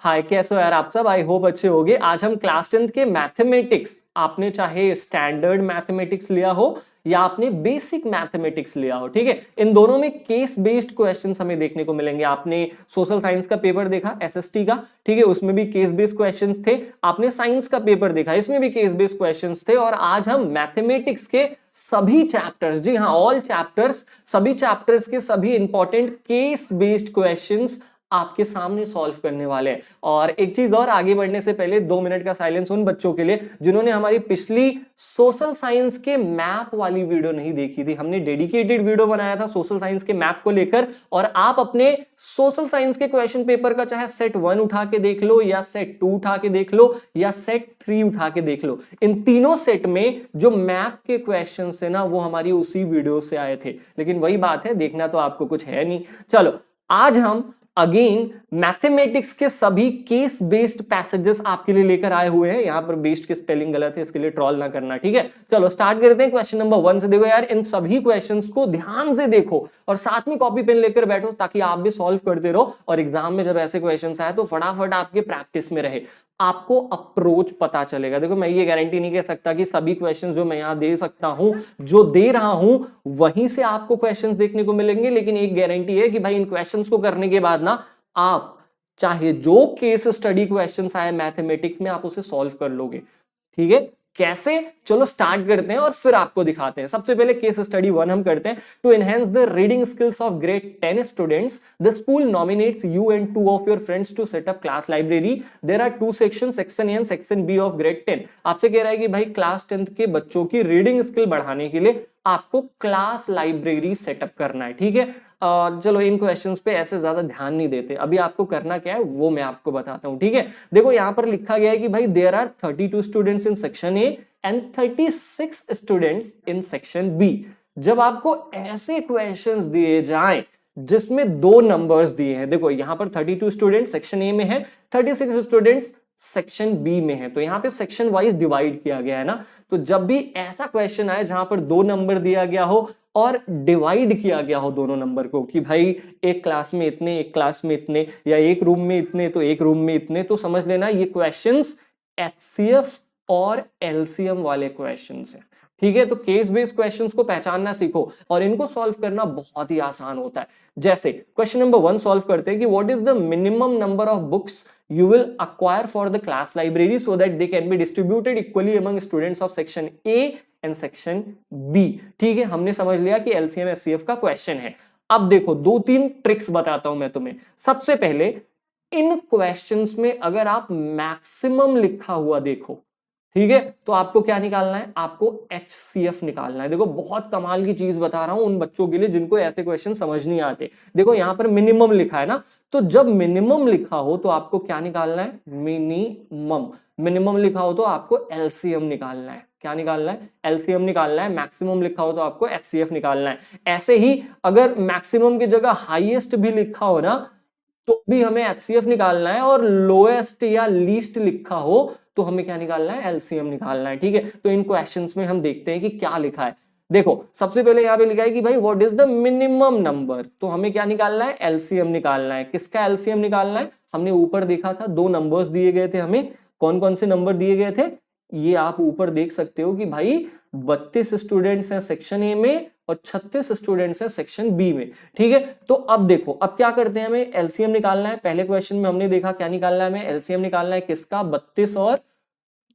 हाय, कैसे हो यार आप सब। आई होप अच्छे होगे। आज हम क्लास 10th के मैथमेटिक्स, आपने चाहे स्टैंडर्ड मैथमेटिक्स लिया हो या आपने बेसिक मैथमेटिक्स लिया हो, ठीक है, इन दोनों में केस बेस्ड क्वेश्चंस हमें देखने को मिलेंगे। आपने सोशल साइंस का पेपर देखा एसएसटी का, ठीक है, उसमें भी केस बेस्ड क्वेश्चंस थे। आपने साइंस का पेपर देखा, इसमें भी केस बेस्ड क्वेश्चंस थे। और आज हम मैथमेटिक्स के सभी चैप्टर्स, जी हाँ, ऑल चैप्टर्स, सभी चैप्टर्स के सभी इंपॉर्टेंट केस बेस्ड क्वेश्चंस आपके सामने सॉल्व करने वाले हैं। और एक चीज और, आगे बढ़ने से पहले 2 मिनट का साइलेंस उन बच्चों के लिए जिन्होंने हमारी पिछली सोशल साइंस के मैप वाली वीडियो नहीं देखी थी। हमने डेडिकेटेड वीडियो बनाया था सोशल साइंस के मैप को लेकर, और आप अपने सोशल साइंस के क्वेश्चन पेपर का चाहे सेट 1 उठा के देख लो या सेट 2 उठा के देख लो या सेट 3 उठा के देख लो, इन तीनों सेट में जो मैप के क्वेश्चन थे ना, वो हमारी उसी वीडियो से आए थे। लेकिन वही बात है, देखना तो आपको कुछ है नहीं। चलो, आज हम अगेन मैथमेटिक्स के सभी केस बेस्ड पैसेजेस आपके लिए लेकर आए हुए हैं। यहां पर बेस्ड की स्पेलिंग गलत है, इसके लिए ट्रॉल ना करना, ठीक है। चलो स्टार्ट करते हैं क्वेश्चन नंबर 1 से। देखो यार, इन सभी क्वेश्चंस को ध्यान से देखो और साथ में कॉपी पेन लेकर बैठो, ताकि आप भी सॉल्व करते रहो और एग्जाम में जब ऐसे क्वेश्चंस आए तो फटाफट आपके प्रैक्टिस में रहे, आपको अप्रोच पता चलेगा। देखो, मैं ये गारंटी नहीं कह सकता कि सभी क्वेश्चंस जो मैं यहां दे सकता हूं, जो दे रहा हूं, वहीं से आपको क्वेश्चंस देखने को मिलेंगे। लेकिन एक गारंटी है कि भाई इन क्वेश्चंस को करने के बाद ना, आप चाहे जो केस स्टडी क्वेश्चंस आए मैथमेटिक्स में, आप उसे सॉल्व कर लोगे, ठीक है। कैसे, चलो स्टार्ट करते हैं और फिर आपको दिखाते हैं। सबसे पहले केस स्टडी 1 हम करते हैं। To enhance the reading skills of grade 10 students, the school nominates you and 2 of your friends to set up class library. There are 2 section, section A and section B of grade 10। आपसे कह रहा है कि भाई class 10th के बच्चों की reading skill बढ़ाने के लिए आपको क्लास लाइब्रेरी सेटअप करना है, ठीक है। चलो, इन क्वेश्चंस पे ऐसे ज्यादा ध्यान नहीं देते, अभी आपको करना क्या है वो मैं आपको बताता हूं, ठीक है। देखो, यहां पर लिखा गया है कि भाई there are 32 students in section A and 36 students in section B. जब आपको ऐसे क्वेश्चंस दिए जाएं जिसमें 2 नंबर्स दिए हैं, देखो यहां पर 32 स्टूडेंट सेक्शन ए में है, 36 स्टूडेंट्स सेक्शन बी में है, तो यहां पे सेक्शन वाइज डिवाइड किया गया है ना। तो जब भी ऐसा क्वेश्चन आए जहां पर 2 नंबर दिया गया हो और डिवाइड किया गया हो दोनों नंबर को, कि भाई एक क्लास में इतने, एक क्लास में इतने, या एक रूम में इतने तो एक रूम में इतने, तो समझ लेना ये क्वेश्चंस एचसीएफ और एलसीएम वाले क्वेश्चंस हैं, ठीक है। तो केस बेस्ड क्वेश्चंस को पहचानना सीखो और इनको सॉल्व करना बहुत ही आसान होता है। जैसे क्वेश्चन नंबर 1 सॉल्व करते हैं कि what is the minimum number of books you will acquire for the class library so that they can be distributed equally among students of section A and section B, ठीक है। हमने समझ लिया कि LCM SCF का क्वेश्चन है। अब देखो, 2-3 ट्रिक्स बताता हूं मैं तुम्हें। सबसे पहले, इन क्वेश्चंस में अगर आप मैक्सिमम लिखा हुआ देखो, ठीक है, तो आपको क्या निकालना है, आपको HCF निकालना है। देखो, बहुत कमाल की चीज बता रहा हूं उन बच्चों के लिए जिनको ऐसे क्वेश्चन समझ नहीं आते। देखो यहां पर मिनिमम लिखा है ना, तो जब मिनिमम लिखा हो तो आपको क्या निकालना है, मिनिमम। मिनिमम लिखा हो तो आपको एलसीएम निकालना है। क्या निकालना है, एलसीएम निकालना है। मैक्सिमम लिखा हो तो आपको एचसीएफ निकालना है। ऐसे ही अगर मैक्सिमम की जगह हाईएस्ट भी लिखा हो ना, तो भी हमें एचसीएफ निकालना है, और लोएस्ट या लीस्ट लिखा हो तो हमें क्या निकालना है, एलसीएम निकालना है, ठीक है। तो इन क्वेश्चंस में हम देखते हैं कि क्या लिखा है। देखो, सबसे पहले यहां पे लिखा है कि भाई what is the minimum number, तो हमें क्या निकालना है, एलसीएम निकालना है। किसका एलसीएम निकालना है, हमने ऊपर देखा था 2 नंबर्स दिए गए थे हमें। कौन कौन से नंबर दिए गए थे, ये आप ऊपर देख सकते हो कि भाई 32 स्टूडेंट्स हैं सेक्शन ए में और 36 स्टूडेंट्स हैं सेक्शन बी में, ठीक है। तो अब देखो, अब क्या करते हैं, हमें एलसीएम निकालना है। पहले क्वेश्चन में हमने देखा क्या निकालना है, हमें एलसीएम निकालना है। किसका, 32 और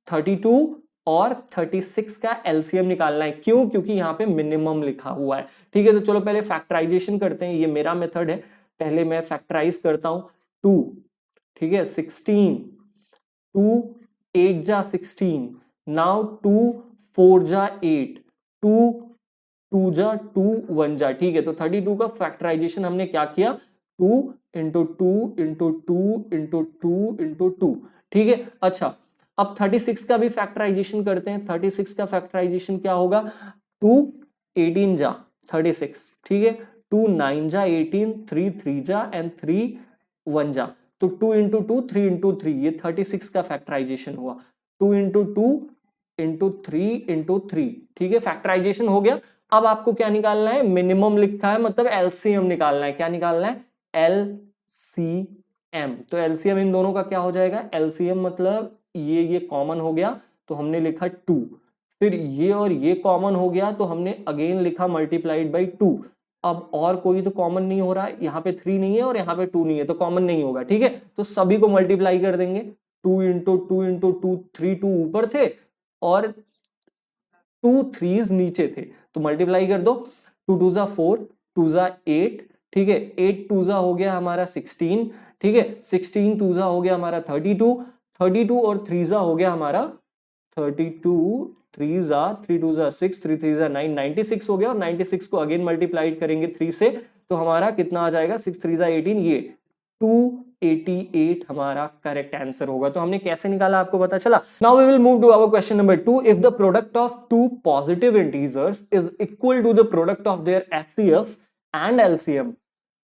32 और 36 का एलसीएम निकालना है। क्यों, क्योंकि यहां पे मिनिमम लिखा हुआ है, ठीक है। तो चलो पहले फैक्टराइजेशन करते हैं, ये मेरा मेथड है। पहले मैं फैक्टराइज करता हूं, 2, ठीक है, 16, 2 8 जा 16, नाउ 2 4 जा 8, 2 2 जा 2 1 जा, ठीक है। तो 32 का फैक्टराइजेशन हमने क्या किया, 2 इंटू 2 इंटू 2 इंटू 2 इंटू 2, ठीक है। अच्छा, अब 36 का भी फैक्टराइजेशन करते हैं। 36 का फैक्टराइजेशन क्या होगा, 2 18 जा 36, ठीक है, 2 9 जा 18, 3 3 जा एंड 3 1 जा, तो 2 इंटू 2 3 इंटू 3, ये 36 का फैक्टराइजेशन हुआ। 2 इंटू 2 इंटू 3 इंटू 3, ठीक है, फैक्टराइजेशन हो गया। अब आपको क्या निकालना है, मिनिमम लिखा है मतलब एलसीएम निकालना है। क्या निकालना है, एलसीएम, m, तो एलसीएम इन दोनों का क्या हो जाएगा, एलसीएम मतलब ये कॉमन हो गया तो हमने लिखा 2, फिर ये और ये कॉमन हो गया तो हमने अगेन लिखा मल्टीप्लाइड बाई 2। अब और कोई तो कॉमन नहीं हो रहा है, यहाँ पे 3 नहीं है और यहाँ पे 2 नहीं है तो कॉमन नहीं होगा, ठीक है। तो सभी को मल्टीप्लाई कर देंगे, 2 इंटू 2 इंटू 2, 3 2 ऊपर थे और 2 3s नीचे थे, तो मल्टीप्लाई कर दो, 2 2 जा 4, 2 जा 8, ठीक है, 8 2 जा हो गया हमारा 16, ठीक है, 16 2 जा हो गया हमारा 32, 32 और 3 जा हो गया हमारा 32, 3 जा 3 2 जा 6, 3 3 जा 9, 96 हो गया। और 96 को अगेन मल्टीप्लाइड करेंगे 3 से तो हमारा कितना आ जाएगा, 6 3 जा 18, ये 288 हमारा करेक्ट आंसर होगा। तो हमने कैसे निकाला आपको पता चला। Now we will move to our question number 2। If the product of two positive integers is equal to the product of their HCF and LCM,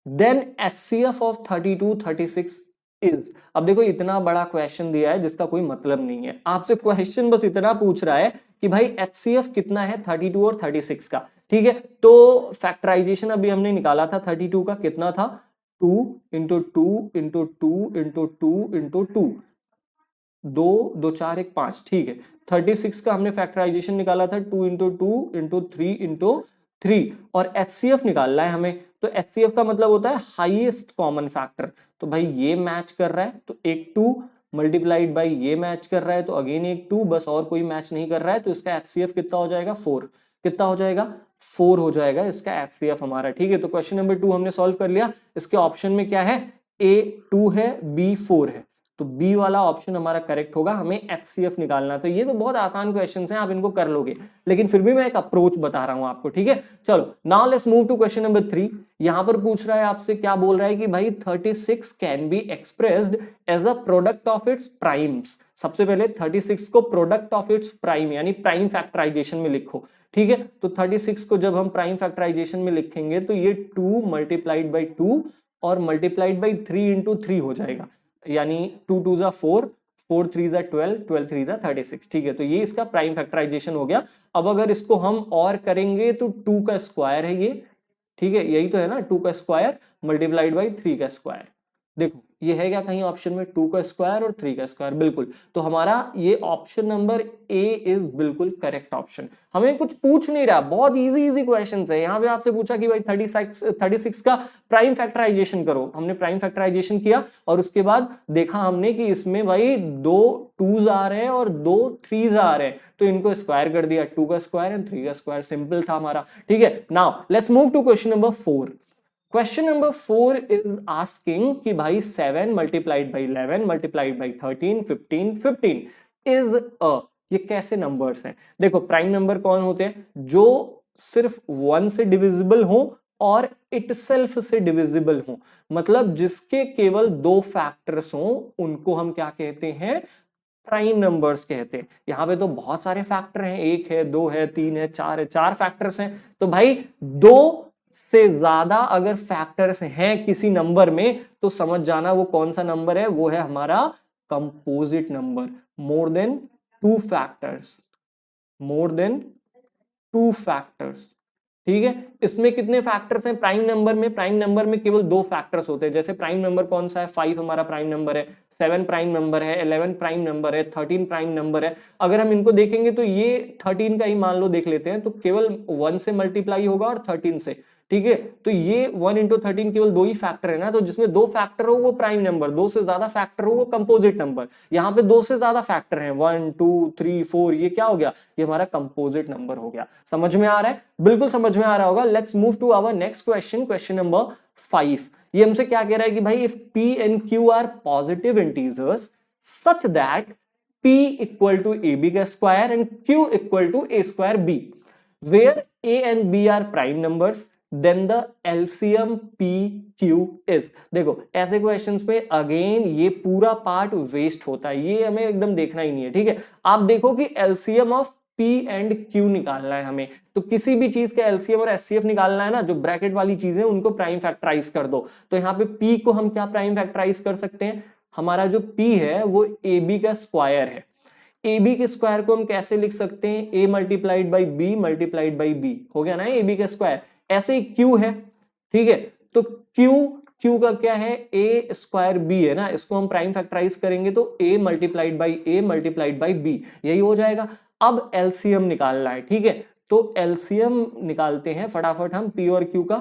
then HCF of 32 36 is. अब देखो इतना बड़ा क्वेश्चन दिया है जिसका कोई मतलब नहीं है, आपसे क्वेश्चन बस इतना पूछ रहा है कि भाई एचसीएफ कितना है 32 और 36 का, ठीक है। तो फैक्टराइजेशन अभी हमने निकाला था 32 का, कितना था 2 इंटू 2 इंटू 2 इंटू 2 इंटू 2, 2 2 4 1 5, ठीक है। 36 का हमने फैक्टराइजेशन निकाला था 2 इंटू 2 इंटू 3 इंटू 3, और एचसीएफ निकालना है हमें। तो एचसीएफ का मतलब होता है हाईएस्ट कॉमन फैक्टर, तो भाई ये मैच कर रहा है तो एक 2 मल्टीप्लाइड बाई ये मैच कर रहा है तो अगेन एक 2, बस और कोई मैच नहीं कर रहा है, तो इसका एचसीएफ कितना हो जाएगा 4, कितना हो जाएगा 4 हो जाएगा इसका एचसीएफ हमारा, ठीक है। तो क्वेश्चन नंबर 2 हमने सॉल्व कर लिया। इसके ऑप्शन में क्या है, ए 2 है, बी 4 है, तो बी वाला ऑप्शन हमारा करेक्ट होगा। हमें एचसीएफ निकालना, तो ये तो बहुत आसान क्वेश्चंस हैं, आप इनको कर लोगे, लेकिन फिर भी मैं एक अप्रोच बता रहा हूं आपको, ठीक है। चलो now let's move to question number 3। यहां पर पूछ रहा है आपसे, क्या बोल रहा है कि भाई 36 can be expressed as a product of its primes. सबसे पहले 36 को प्रोडक्ट ऑफ इट्स प्राइम यानी प्राइम फैक्टराइजेशन में लिखो, ठीक है। तो 36 को जब हम प्राइम फैक्टराइजेशन में लिखेंगे तो ये 2 मल्टीप्लाइड बाई 2 और मल्टीप्लाइड बाई 3 इंटू 3 हो जाएगा, यानी 2 2 जा 4, 4 3 जा 12, 12 3 जा 36, ठीक है। तो ये इसका प्राइम फैक्टराइजेशन हो गया। अब अगर इसको हम और करेंगे तो 2 का स्क्वायर है ये, ठीक है, यही तो है ना, 2 का स्क्वायर मल्टीप्लाइड बाई 3 का स्क्वायर। देखो ये है क्या कहीं ऑप्शन में, 2 का स्क्वायर और 3 का स्क्वायर, बिल्कुल। तो हमारा ये ऑप्शन नंबर ए इज बिल्कुल करेक्ट ऑप्शन। हमें कुछ पूछ नहीं रहा, बहुत इजी इजी क्वेश्चंस है। यहाँ पे आपसे पूछा कि भाई 36 का प्राइम फैक्टराइजेशन करो, हमने प्राइम फैक्टराइजेशन किया और उसके बाद देखा हमने कि इसमें भाई 2 2s आ रहे हैं और 2 3s आ रहे हैं, तो इनको स्क्वायर कर दिया, 2 का स्क्वायर एंड 3 का स्क्वायर, सिंपल था हमारा, ठीक है। Now let's move to question number 4। Question number 4 is asking कि भाई 7 multiplied by 11 multiplied by 13 15 15 is a, ये कैसे नंबर्स हैं। देखो प्राइम नंबर कौन होते हैं, जो सिर्फ 1 से डिविजिबल हो और इटसेल्फ से डिविजिबल हो, मतलब जिसके केवल 2 फैक्टर्स हो, उनको हम क्या कहते हैं, प्राइम नंबर्स कहते हैं। यहां पे तो बहुत सारे फैक्टर हैं, 1 है 2 है 3 है 4 है, 4 फैक्टर्स हैं। तो भाई 2 से ज्यादा अगर फैक्टर्स हैं किसी नंबर में तो समझ जाना वो कौन सा नंबर है, वो है हमारा composite number. More than 2 factors, more than 2 factors, ठीक है। इसमें कितने फैक्टर्स हैं प्राइम नंबर में, प्राइम नंबर में केवल 2 फैक्टर्स होते हैं। जैसे प्राइम नंबर कौन सा है, 5 हमारा प्राइम नंबर है, 7 प्राइम नंबर है, 11 प्राइम नंबर है, 13 प्राइम नंबर है। अगर हम इनको देखेंगे तो ये 13 का ही मान लो देख लेते हैं, तो केवल 1 से मल्टीप्लाई होगा और 13 से, ठीक है। तो ये 1 इंटू 13 केवल 2 ही फैक्टर है ना, तो जिसमें 2 फैक्टर हो वो प्राइम नंबर, 2 से ज्यादा फैक्टर हो वो कंपोजिट नंबर। यहाँ पे 2 से ज्यादा फैक्टर हैं, 1 2 3 4, ये क्या हो गया, ये हमारा कंपोजिट नंबर हो गया। समझ में आ रहा है, बिल्कुल समझ में आ रहा होगा। Let's move to our next question, question number 5। ये हमसे क्या कह रहा है कि भाई if P and Q are positive integers such that P equal to AB का square and Q equal to A square B, where A and B are prime numbers, then the LCM PQ is. देखो ऐसे questions में again ये पूरा part waste होता है, ये हमें एकदम देखना ही नहीं है, ठीक है। आप देखो कि LCM of P and Q निकालना है हमें, तो किसी भी चीज का एलसीएम और एचसीएफ निकालना है ना, जो ब्रैकेट वाली चीजें उनको प्राइम फैक्टराइज कर दो। तो यहाँ पे P को हम क्या प्राइम फैक्टराइज कर सकते हैं, हमारा जो P है वो AB का स्क्वायर है। AB के स्क्वायर को हम कैसे लिख सकते हैं, A multiplied by B multiplied by B, हो गया ना AB का स्क्वायर। ऐसे ही Q है, ठीक है, तो Q क्यू का क्या है, ए स्क्वायर बी है ना, इसको हम प्राइम फैक्टराइज करेंगे तो ए मल्टीप्लाइड बाई बी, यही हो जाएगा। अब एलसीएम निकालना है, ठीक है, तो एलसीएम निकालते हैं फटाफट हम। पी और क्यू का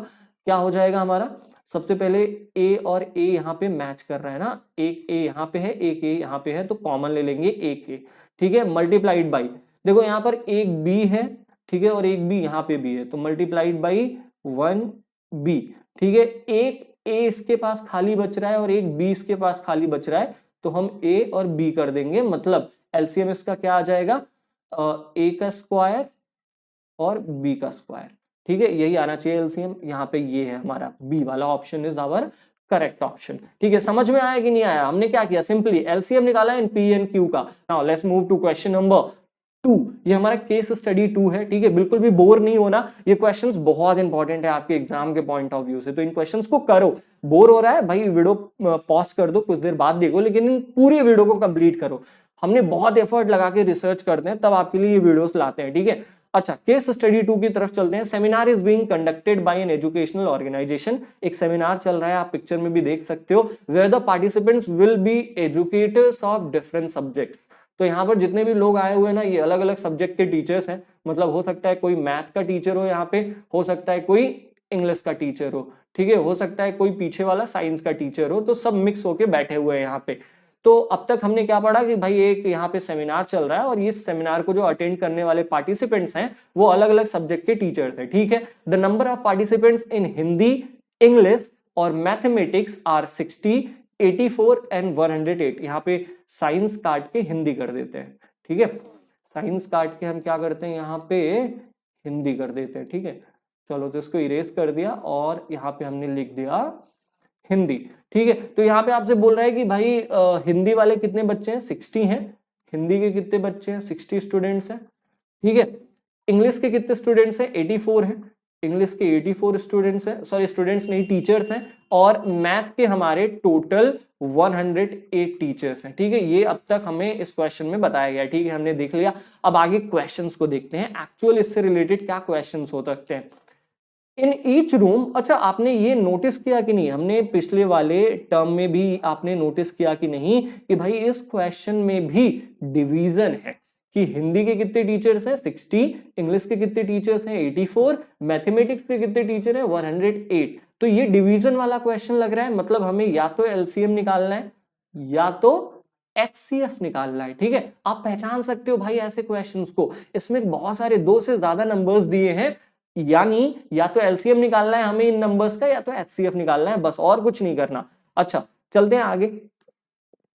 क्या हो जाएगा हमारा, सबसे पहले ए और ए यहाँ पे मैच कर रहा है ना, एक ए यहाँ पे है एक ए यहाँ पे है, तो कॉमन ले लेंगे एक ए, ठीक है, मल्टीप्लाइड बाई, देखो यहाँ पर एक बी है, ठीक है, और एक बी यहाँ पे भी है, तो मल्टीप्लाइड बाई 1b, ठीक है, एक ए इसके पास खाली बच रहा है और एक बी इसके पास खाली बच रहा है, तो हम ए और बी कर देंगे, मतलब एलसीएम इसका क्या आ जाएगा, ए का स्क्वायर और बी का स्क्वायर, ठीक है, यही आना चाहिए एलसीएम। यहाँ पे ये है हमारा बी वाला option is our correct option, ठीक है। समझ में आया कि नहीं आया, हमने क्या किया, सिंपली एलसीएम निकाला इन पी एंड क्यू का। Now let's move to question number 2, ये हमारा केस स्टडी 2 है, ठीक है, बिल्कुल भी बोर नहीं होना, ये क्वेश्चंस बहुत इंपॉर्टेंट है आपके एग्जाम के पॉइंट ऑफ व्यू से, तो इन क्वेश्चंस को करो। बोर हो रहा है भाई, वीडियो पॉज कर दो, कुछ देर बाद देखो, लेकिन इन पूरी वीडियो को कंप्लीट करो। हमने बहुत एफर्ट लगा के रिसर्च करते हैं, तब आपके लिए ये वीडियोस लाते हैं, ठीक है। अच्छा, केस स्टडी 2 की तरफ चलते हैं। Seminar is being conducted by an educational organisation, एक सेमिनार चल रहा है, आप पिक्चर में भी देख सकते हो, where the participants will be educators of different subjects. तो यहाँ पर जितने भी लोग आए हुए हैं ना, ये अलग अलग सब्जेक्ट के टीचर्स हैं, मतलब हो सकता है कोई मैथ का टीचर हो यहाँ पे, हो सकता है कोई इंग्लिश का टीचर हो, ठीक है, हो सकता है कोई पीछे वाला साइंस का टीचर हो, तो सब मिक्स होके बैठे हुए हैं यहाँ पे। तो अब तक हमने क्या पढ़ा कि भाई एक यहाँ पे सेमिनार चल रहा है और इस सेमिनार को जो अटेंड करने वाले पार्टिसिपेंट्स हैं वो अलग अलग सब्जेक्ट के टीचर्स हैं, ठीक है। The number of participants in Hindi, English और मैथमेटिक्स आर 60, 84 एंड 108। यहाँ पे साइंस काट के हिंदी कर देते हैं, ठीक है, साइंस काट के हम क्या करते हैं यहाँ पे हिंदी कर देते हैं, ठीक है। चलो तो इसको इरेज कर दिया और यहाँ पे हमने लिख दिया हिंदी, ठीक है। तो यहाँ पे आपसे बोल रहा है कि भाई हिंदी वाले कितने बच्चे हैं, 60 हैं, हिंदी के कितने बच्चे हैं, 60 स्टूडेंट्स हैं, ठीक है। इंग्लिश के कितने स्टूडेंट्स हैं, 84 हैं, इंग्लिश के 84 स्टूडेंट्स हैं, सॉरी स्टूडेंट्स नहीं टीचर्स हैं, और मैथ के हमारे टोटल 108 टीचर्स हैं, ठीक है। ये अब तक हमें इस क्वेश्चन में बताया गया, ठीक है, हमने देख लिया। अब आगे क्वेश्चंस को देखते हैं, एक्चुअल इससे रिलेटेड क्या क्वेश्चंस हो सकते हैं। इन ईच रूम, अच्छा आपने ये नोटिस किया कि नहीं, हमने पिछले वाले टर्म में भी आपने नोटिस किया कि नहीं कि भाई इस क्वेश्चन में भी डिवीजन है, कि हिंदी के कितने टीचर्स हैं 60, इंग्लिश के कितने टीचर्स हैं 84, मैथमेटिक्स के कितने टीचर हैं 108। तो ये डिवीजन वाला क्वेश्चन लग रहा है, मतलब हमें या तो एलसीएम निकालना है या तो एचसीएफ निकालना है, ठीक है। आप पहचान सकते हो भाई ऐसे क्वेश्चंस को, इसमें बहुत सारे 2 से ज्यादा नंबर्स दिए हैं, यानी या तो एलसीएम निकालना है हमें इन नंबर्स का या तो एचसीएफ निकालना है, बस और कुछ नहीं करना। अच्छा चलते हैं आगे,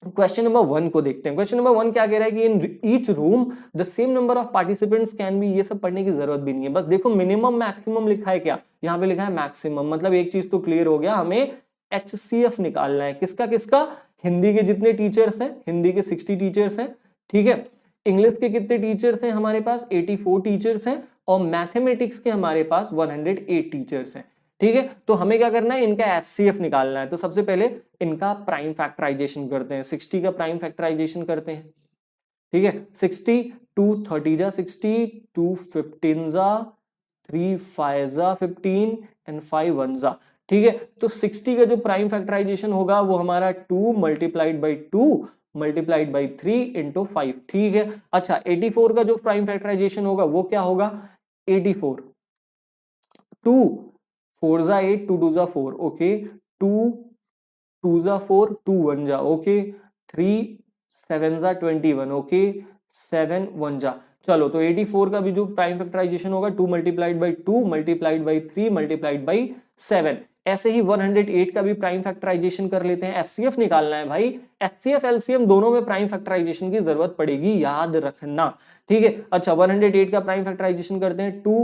क्वेश्चन नंबर 1 को देखते हैं। क्वेश्चन नंबर 1 क्या कह रहा है कि in each room the same number of participants can be, ये सब पढ़ने की जरूरत भी नहीं है, बस देखो मिनिमम मैक्सिमम लिखा है क्या, यहाँ पे लिखा है मैक्सिमम, मतलब एक चीज तो क्लियर हो गया, हमें एचसीएफ निकालना है, किसका किसका, हिंदी के जितने टीचर्स हैं, हिंदी के 60 टीचर्स हैं, ठीक है, इंग्लिश के कितने टीचर्स हैं हमारे पास 84 टीचर्स हैं, और मैथमेटिक्स के हमारे पास 108 टीचर्स हैं, ठीक है। तो हमें क्या करना है, इनका एचसीएफ निकालना है। तो सबसे पहले इनका प्राइम फैक्टराइजेशन करते हैं, 60 का प्राइम फैक्टराइजेशन करते हैं, ठीक है, 60 2 30 जा 60, 2 15 जा, 3 5 जा 15 एंड 5 1 जा, ठीक है। तो 60 का जो प्राइम फैक्टराइजेशन होगा वो हमारा 2 multiplied by 2 multiplied by 3 into 5, ठीक है। अच्छा 84 का जो प्राइम फैक्टराइजेशन होगा वो क्या होगा, 84 2 4 जा 8, 2 2 जा 4, ओके, 2 2 जा 4, 2 1 जा, ओके, 3 7 जा 21, ओके, 7 1 जा। चलो तो 84 का भी जो प्राइम फैक्टराइजेशन होगा 2 multiplied by 2 multiplied by 3 multiplied by 7। ऐसे ही 108 का भी प्राइम फैक्टराइजेशन कर लेते हैं, एचसीएफ निकालना है भाई, एचसीएफ एलसीएम दोनों में प्राइम फैक्टराइजेशन की जरूरत पड़ेगी, याद रखना, ठीक है। अच्छा 108 का प्राइम फैक्टराइजेशन करते हैं, 2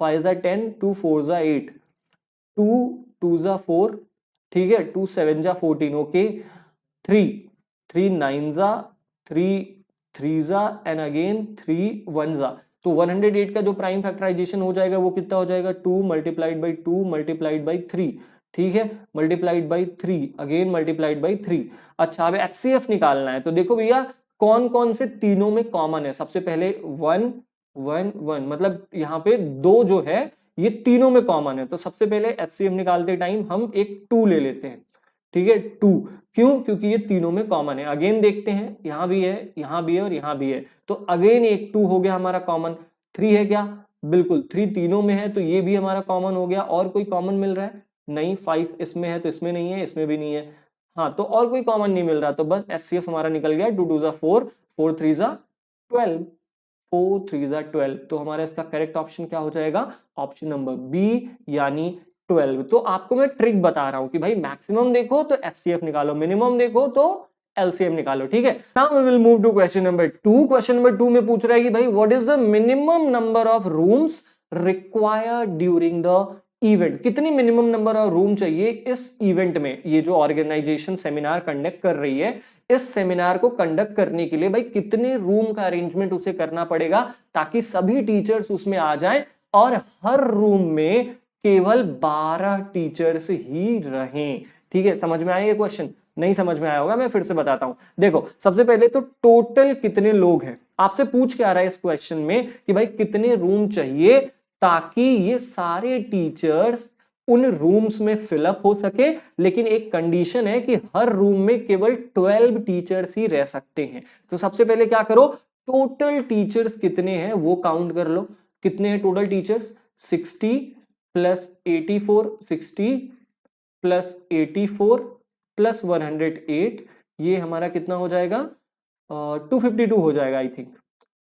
5 जा 10, 2 4 जा 8, 2 2 जा 4, ठीक है, 2 7 जा 14, ओके, 3 3 9 जा 3 3 जा एंड अगेन 3 1 जा। तो 108 का जो प्राइम फैक्टराइजेशन हो जाएगा वो कितना हो जाएगा, 2 मल्टीप्लाइड बाई 2 मल्टीप्लाइड बाई 3, ठीक है, multiplied by 3 again multiplied by 3। अच्छा अब एचसीएफ निकालना है, तो देखो भैया कौन कौन से तीनों में कॉमन है। सबसे पहले 1 1 1, मतलब यहाँ पे 2 जो है ये तीनों में कॉमन है, तो सबसे पहले एचसीएफ निकालते टाइम हम एक 2 ले लेते हैं, ठीक है 2, क्यों? क्योंकि ये तीनों में कॉमन है। अगेन देखते हैं, यहां भी है, यहां भी है और यहां भी है, तो अगेन एक 2 हो गया हमारा कॉमन। 3 है क्या? बिल्कुल 3 तीनों में है, तो ये भी हमारा कॉमन हो गया। और कोई कॉमन मिल रहा है? नहीं। 5 इसमें है तो इसमें नहीं है, इसमें भी नहीं है, हाँ तो और कोई कॉमन नहीं मिल रहा, तो बस एचसीएफ हमारा निकल गया 2 2 4, 4 3 12, 4 3 12। तो हमारा इसका करेक्ट ऑप्शन क्या हो जाएगा? ऑप्शन नंबर बी, यानी 12। तो आपको मैं ट्रिक बता रहा हूं कि भाई मैक्सिमम देखो तो एचसीएफ निकालो, मिनिमम देखो तो एलसीएम निकालो, ठीक है। Now we will move to question number 2। Question number 2 में पूछ रहा है कि भाई what is the minimum number of rooms required during the event. कितनी मिनिमम नंबर ऑफ रूम चाहिए इस इवेंट में? ये जो ऑर्गेनाइजेशन सेमिनार कंडक्ट कर रही है, इस सेमिनार को कंडक्ट करने के लिए भाई कितने रूम का अरेंजमेंट उसे करना पड़ेगा ताकि सभी टीचर्स उसमें आ जाएं और हर रूम में केवल 12 टीचर्स ही रहें। ठीक है, समझ में आया ये क्वेश्चन? नहीं समझ में आया होगा, मैं फिर से बताता हूं। देखो सबसे पहले तो टोटल कितने लोग हैं आपसे पूछ के आ रहा है इस क्वेश्चन में कि भाई कितने रूम चाहिए ताकि ये सारे टीचर्स उन रूम्स में फिलअप हो सके। लेकिन एक कंडीशन है कि हर रूम में केवल 12 टीचर्स ही रह सकते हैं। तो सबसे पहले क्या करो, टोटल टीचर्स कितने हैं वो काउंट कर लो। कितने हैं total teachers? 60 plus 84, 60 plus 84 plus 108, ये हमारा कितना हो जाएगा? 252 हो जाएगा आई थिंक,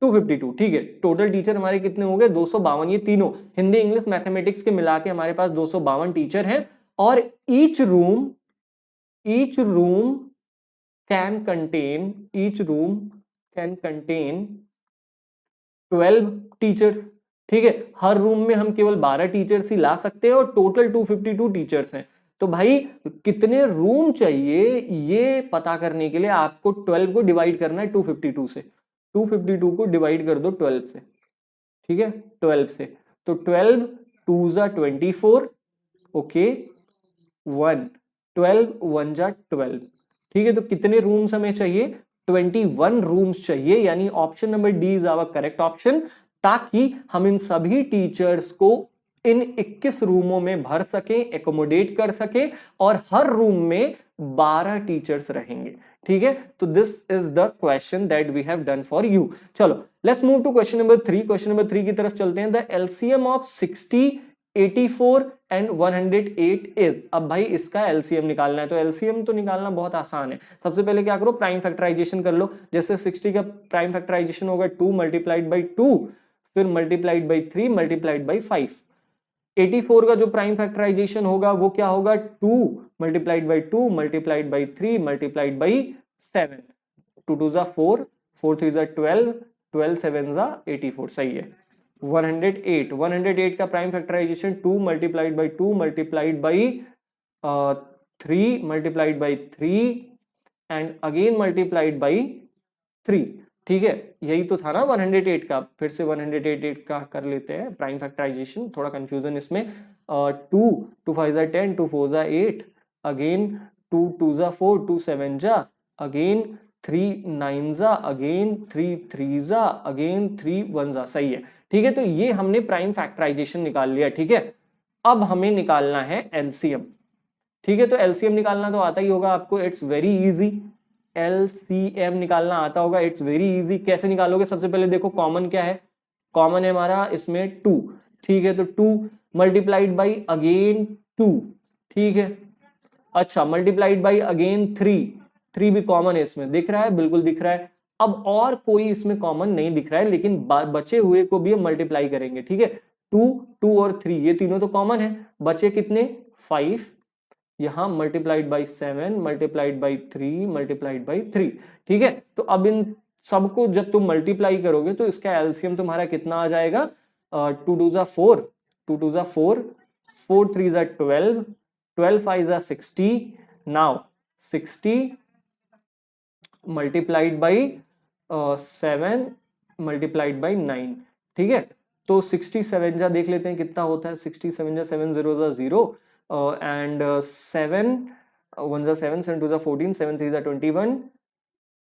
252। ठीक है, टोटल टीचर हमारे कितने हो गए? 252। ये तीनों हिंदी इंग्लिश मैथमेटिक्स के मिला के हमारे पास 252 टीचर हैं। और each room can contain 12 teachers. ठीक है, हर रूम में हम केवल 12 टीचर्स ही ला सकते हैं और टोटल 252 टीचर्स हैं। तो भाई कितने रूम चाहिए ये पता करने के लिए आपको 12 को डिवाइड करना है 252 से। 252 को डिवाइड कर दो 12 से, ठीक है 12 से। तो 12 2 जा 24, ओके 1, 12 1 जा 12। ठीक है, तो कितने रूम्स हमें चाहिए? 21 रूम्स चाहिए, यानी option number D is our correct option, ताकि हम इन सभी टीचर्स को इन 21 रूमों में भर सके, एकोमोडेट कर सके और हर रूम में 12 टीचर्स रहेंगे। ठीक है, तो this is the question that we have done for you. चलो let's move to question number 3। Question number 3 की तरफ चलते हैं। The LCM of 60, 84 and 108 is. अब भाई इसका एलसीएम निकालना है, तो एलसीएम तो निकालना बहुत आसान है। सबसे पहले क्या करो, प्राइम फैक्टराइजेशन कर लो। जैसे 60 का प्राइम फैक्टराइजेशन होगा 2 मल्टीप्लाइड बाई 2, फिर मल्टीप्लाइड बाई 3 मल्टीप्लाइड बाई 5। 84 का जो प्राइम फैक्टराइजेशन होगा वो क्या होगा? 2 multiplied by 2 multiplied by 3 multiplied by 7। 2 2 जा 4, 4 3 जा 12, 12 7 जा 84। सही है। 108 का prime factorisation 2 multiplied by 2 multiplied by 3 multiplied by 3 and again multiplied by 3। ठीक है, यही तो था ना 108 का। फिर से 108 का कर लेते हैं प्राइम फैक्टराइजेशन, थोड़ा कंफ्यूजन इसमें। 2 2 5 जा 10, 2 4 जा 8, अगेन 2 2 जा 4, 2 7 जा, अगेन 3 9 जा, अगेन 3 3 जा, अगेन 3 1 जा। सही है। ठीक है, तो ये हमने प्राइम फैक्टराइजेशन निकाल लिया। ठीक है, अब हमें निकालना है एलसीएम। ठीक है, तो एलसीएम निकालना तो आता ही होगा आपको, इट्स वेरी इजी। एलसीएम निकालना आता होगा, इट्स वेरी इजी। कैसे निकालोगे? सबसे पहले देखो कॉमन क्या है, कॉमन है हमारा इसमें 2। ठीक है, तो 2 मल्टीप्लाइड बाई अगेन 2। ठीक है, अच्छा मल्टीप्लाइड बाई अगेन 3, 3 भी कॉमन है इसमें, दिख रहा है? बिल्कुल दिख रहा है। अब और कोई इसमें कॉमन नहीं दिख रहा है, लेकिन बचे हुए को भी हम मल्टीप्लाई करेंगे। ठीक है, 2 2 और 3 ये तीनों तो कॉमन है, बचे कितने? 5, यहां multiplied by 7 multiplied by 3 multiplied by 3। ठीक है, तो अब इन सबको जब तुम मल्टीप्लाई करोगे तो इसका एलसीएम तुम्हारा कितना आ जाएगा? 2 2 जा 4, 2 2 जा 4, 4 3 जा 12, 12 5 जा 60। Now 60 multiplied by 7 multiplied by 9। ठीक है, तो 67 जा देख लेते हैं कितना होता है। 67 जा 7 0 जा 0 and 7 1 जा 7, 7 2 जा 14, 7 3 जा 21,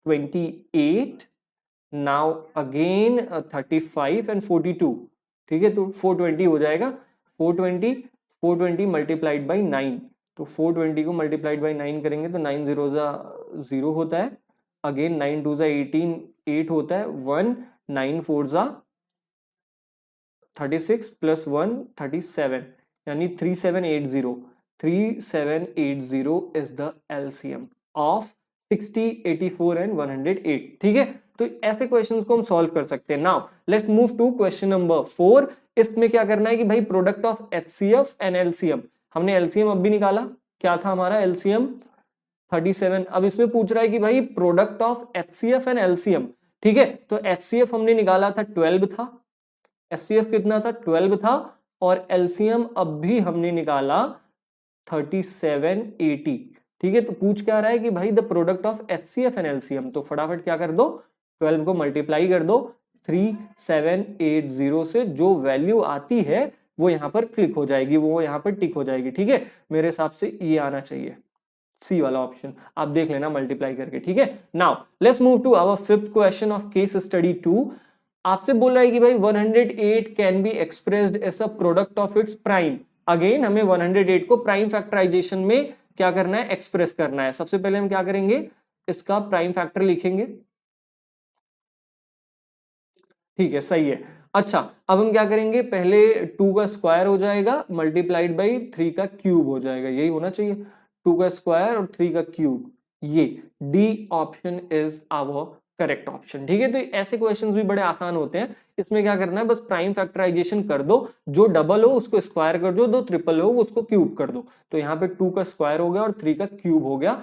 28। now again 35 and 42। ठीक है, तो 420 हो जाएगा। 420, 420 मल्टीप्लाइड बाई 9, तो 420 को मल्टीप्लाइड बाई 9 करेंगे तो 9 जीरो जा 0 होता है, अगेन 9 टू जा 18, 8 होता है, 1 9 4 जा 36 प्लस 1 37, यानी 3780, 3780 is the LCM of 60, 84 and 108। ठीक है, तो ऐसे क्वेश्चंस को हम सॉल्व कर सकते हैं। Now let's move to question number 4। इसमें क्या करना है कि भाई product of HCF and LCM, हमने एलसीएम अब भी निकाला, क्या था हमारा एलसीएम 37। अब इसमें पूछ रहा है कि भाई product of HCF and LCM. ठीक है, तो एचसीएफ हमने निकाला था 12 था, एचसीएफ कितना था 12 था, और एलसीएम अब भी हमने निकाला 3780। ठीक है, तो पूछ क्या रहा है कि भाई the product of HCF and LCM, तो फटाफट क्या कर दो, 12 को मल्टीप्लाई कर दो 3780 से, जो वैल्यू आती है वो यहां पर क्लिक हो जाएगी, वो यहां पर टिक हो जाएगी। ठीक है, मेरे हिसाब से ये आना चाहिए, सी वाला ऑप्शन, आप देख लेना मल्टीप्लाई करके। ठीक है, now let's move to our fifth question of case study 2। आपसे बोल रहा है कि भाई 108 can be expressed as a product of its prime. Again हमें 108 को प्राइम फैक्टराइजेशन में क्या करना है, एक्सप्रेस करना है। सबसे पहले हम क्या करेंगे, इसका प्राइम फैक्टर लिखेंगे। ठीक है, सही है। अच्छा, अब हम क्या करेंगे, पहले 2 का स्क्वायर हो जाएगा मल्टीप्लाइड बाई 3 का क्यूब हो जाएगा, यही होना चाहिए, 2 का स्क्वायर और 3 का क्यूब, ये D option is our correct option. ठीक है, तो ऐसे क्वेश्चंस भी बड़े आसान होते हैं। इसमें क्या करना है, बस प्राइम फैक्टराइजेशन कर दो, जो डबल हो उसको स्क्वायर कर दो, जो ट्रिपल हो उसको क्यूब कर दो। तो यहाँ पे 2 का स्क्वायर हो गया और 3 का क्यूब हो गया,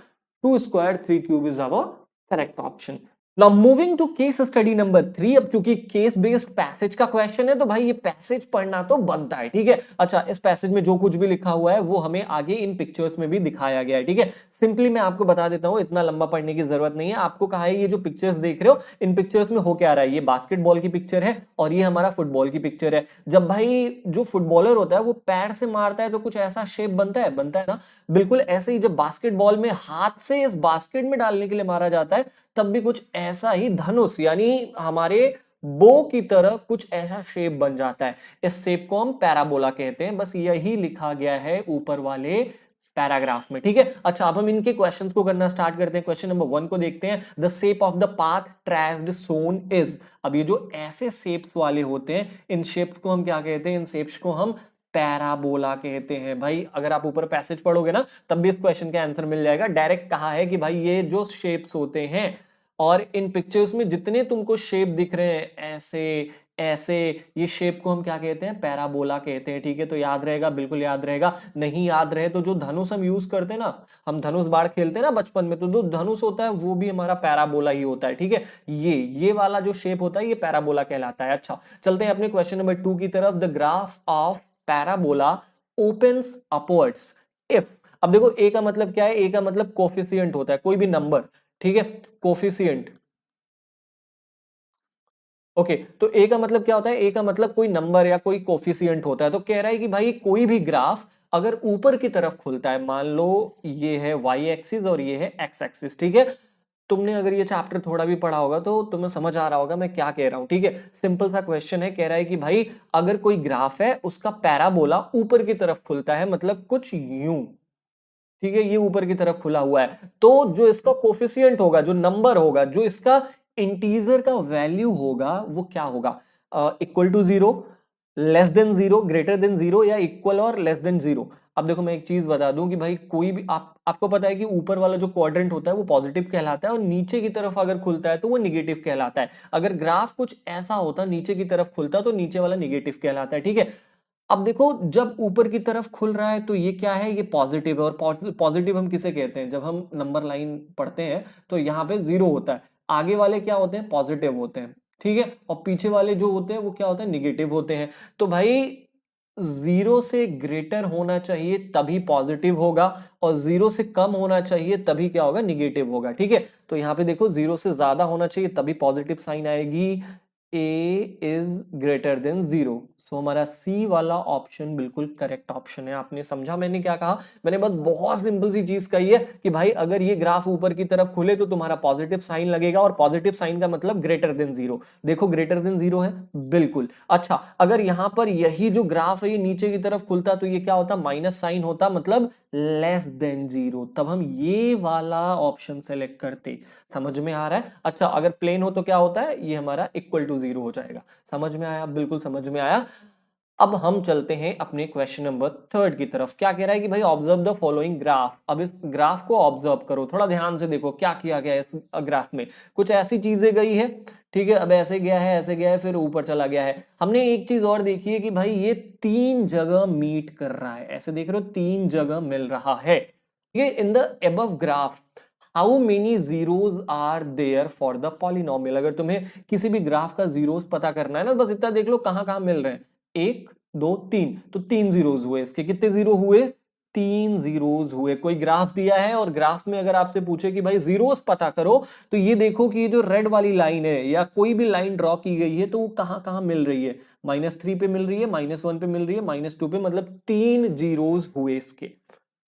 2 square 3 cube is our correct option. Now moving to case study number 3। अब चूंकि केस बेस्ड पैसेज का क्वेश्चन है तो भाई ये पैसेज पढ़ना तो बनता है। ठीक है, अच्छा इस पैसेज में जो कुछ भी लिखा हुआ है वो हमें आगे इन पिक्चर्स में भी दिखाया गया है। ठीक है, सिंपली मैं आपको बता देता हूं, इतना लंबा पढ़ने की जरूरत नहीं है। आपको कहा है ये जो पिक्चर्स देख रहे हो, इन पिक्चर्स में हो क्या रहा है, ये बास्केटबॉल की पिक्चर है और ये हमारा फुटबॉल की पिक्चर है। जब भाई जो फुटबॉलर होता है वो पैर से मारता है तो कुछ ऐसा शेप बनता है ना, बिल्कुल ऐसे ही जब बास्केटबॉल में हाथ से इस बास्केट में डालने के लिए मारा जाता है तब भी कुछ ऐसा ही धनुष यानी हमारे बो की तरह कुछ ऐसा शेप बन जाता है। इस शेप को हम पैराबोला कहते हैं, बस यही लिखा गया है ऊपर वाले पैराग्राफ में। ठीक है, अच्छा अब हम इनके क्वेश्चंस को करना स्टार्ट करते हैं। क्वेश्चन नंबर 1 को देखते हैं। The shape of the path traced son is. अब ये जो ऐसे शेप्स वाले होते हैं, इन शेप्स को हम क्या कहते हैं, इन शेप्स को हम पैराबोला कहते हैं। भाई अगर आप ऊपर पैसेज पढ़ोगे ना तब भी इस क्वेश्चन का आंसर मिल जाएगा। डायरेक्ट कहा है कि भाई ये जो शेप्स होते हैं और इन पिक्चर्स में जितने तुमको शेप दिख रहे हैं ऐसे ऐसे, ये शेप को हम क्या कहते हैं, पैराबोला कहते हैं। ठीक है, तो याद रहेगा, बिल्कुल याद रहेगा। नहीं याद रहे तो जो धनुष हम यूज करते हैं ना, हम धनुष बाण खेलते हैं ना बचपन में, तो जो धनुष होता है वो भी हमारा पैराबोला ही होता है। ठीक है, ये वाला जो शेप होता है ये पैराबोला कहलाता है। अच्छा चलते हैं अपने क्वेश्चन नंबर 2 की तरफ। The graph of parabola opens upwards if. अब देखो ए का मतलब क्या है, ए का मतलब कोफिशिएंट होता है, कोई भी नंबर। ठीक है, कोफिशिएंट। ओके, तो ए का मतलब क्या होता है, ए का मतलब कोई नंबर या कोई कोफिशिएंट होता है। तो कह रहा है कि भाई कोई भी ग्राफ अगर ऊपर की तरफ खुलता है, मान लो ये है वाई एक्सिस और ये है एक्स एक्सिस। ठीक है, तुमने अगर ये चैप्टर थोड़ा भी पढ़ा होगा तो तुम्हें समझ आ रहा होगा मैं क्या कह रहा हूं। ठीक है, सिंपल सा क्वेश्चन है, कह रहा है कि भाई अगर कोई ग्राफ है उसका पैराबोला ऊपर की तरफ खुलता है, मतलब कुछ यूं। ठीक है, ये ऊपर की तरफ खुला हुआ है, तो जो इसका कोफिशिएंट होगा, जो नंबर होगा, जो इसका इंटीजर का वैल्यू होगा वो क्या होगा, equal to 0, less than 0, greater than 0 या इक्वल और लेस देन 0। अब देखो मैं एक चीज बता दूं कि भाई कोई भी आपको पता है कि ऊपर वाला जो क्वाड्रेंट होता है वो पॉजिटिव कहलाता है और नीचे की तरफ अगर खुलता है तो वो निगेटिव कहलाता है। अगर ग्राफ कुछ ऐसा होता नीचे की तरफ खुलता तो नीचे वाला निगेटिव कहलाता है। ठीक है, अब देखो जब ऊपर की तरफ खुल रहा है तो ये क्या है, ये पॉजिटिव है। और पॉजिटिव हम किसे कहते हैं, जब हम नंबर लाइन पढ़ते हैं तो यहाँ पे 0 होता है, आगे वाले क्या होते हैं, पॉजिटिव होते हैं। ठीक है, और पीछे वाले जो होते हैं वो क्या होते हैं, निगेटिव होते हैं। तो भाई 0 से ग्रेटर होना चाहिए तभी पॉजिटिव होगा और 0 से कम होना चाहिए तभी क्या होगा, निगेटिव होगा। ठीक है, तो यहाँ पे देखो 0 से ज्यादा होना चाहिए तभी पॉजिटिव साइन आएगी, a इज ग्रेटर देन 0। सो हमारा सी वाला ऑप्शन बिल्कुल करेक्ट ऑप्शन है। आपने समझा मैंने क्या कहा? मैंने बस बहुत सिंपल सी चीज कही है कि भाई अगर ये ग्राफ ऊपर की तरफ खुले तो तुम्हारा पॉजिटिव साइन लगेगा, और पॉजिटिव साइन का मतलब ग्रेटर देन जीरो। देखो ग्रेटर देन जीरो है, बिल्कुल। अच्छा, अगर यहां पर यही जो ग्राफ है ये नीचे की तरफ खुलता तो ये क्या होता? माइनस साइन होता, मतलब लेस देन जीरो। तब हम ये वाला ऑप्शन सेलेक्ट करते। समझ में आ रहा है? अच्छा, अगर प्लेन हो तो क्या होता है? ये हमारा इक्वल टू जीरो हो जाएगा। समझ में आया? बिल्कुल समझ में आया। अब हम चलते हैं अपने क्वेश्चन नंबर 3 की तरफ। क्या कह रहा है कि भाई ऑब्जर्व द फॉलोइंग ग्राफ। अब इस ग्राफ को ऑब्जर्व करो, थोड़ा ध्यान से देखो क्या किया गया है इस ग्राफ में। कुछ ऐसी चीजें गई है, ठीक है, अब ऐसे गया है, ऐसे गया है, फिर ऊपर चला गया है। हमने एक चीज और देखी है कि भाई ये 3 जगह मीट कर रहा है, ऐसे देख रहे हो 3 जगह मिल रहा है। ये in the above graph how many zeros are there for the polynomial. अगर तुम्हें किसी भी ग्राफ का जीरोस पता करना है ना, बस इतना देख लो कहां कहां मिल रहे हैं। 1 2 3, तो 3 जीरोज हुए। इसके कितने जीरो हुए? 3 जीरोज हुए। कोई ग्राफ दिया है और ग्राफ में अगर आपसे पूछे कि भाई जीरोस पता करो, तो ये देखो कि ये जो रेड वाली लाइन है या कोई भी लाइन ड्रॉ की गई है तो वो कहां कहां मिल रही है? -3 पे मिल रही है, -1 पे मिल रही है, -2 पे, मतलब 3 जीरोज हुए इसके।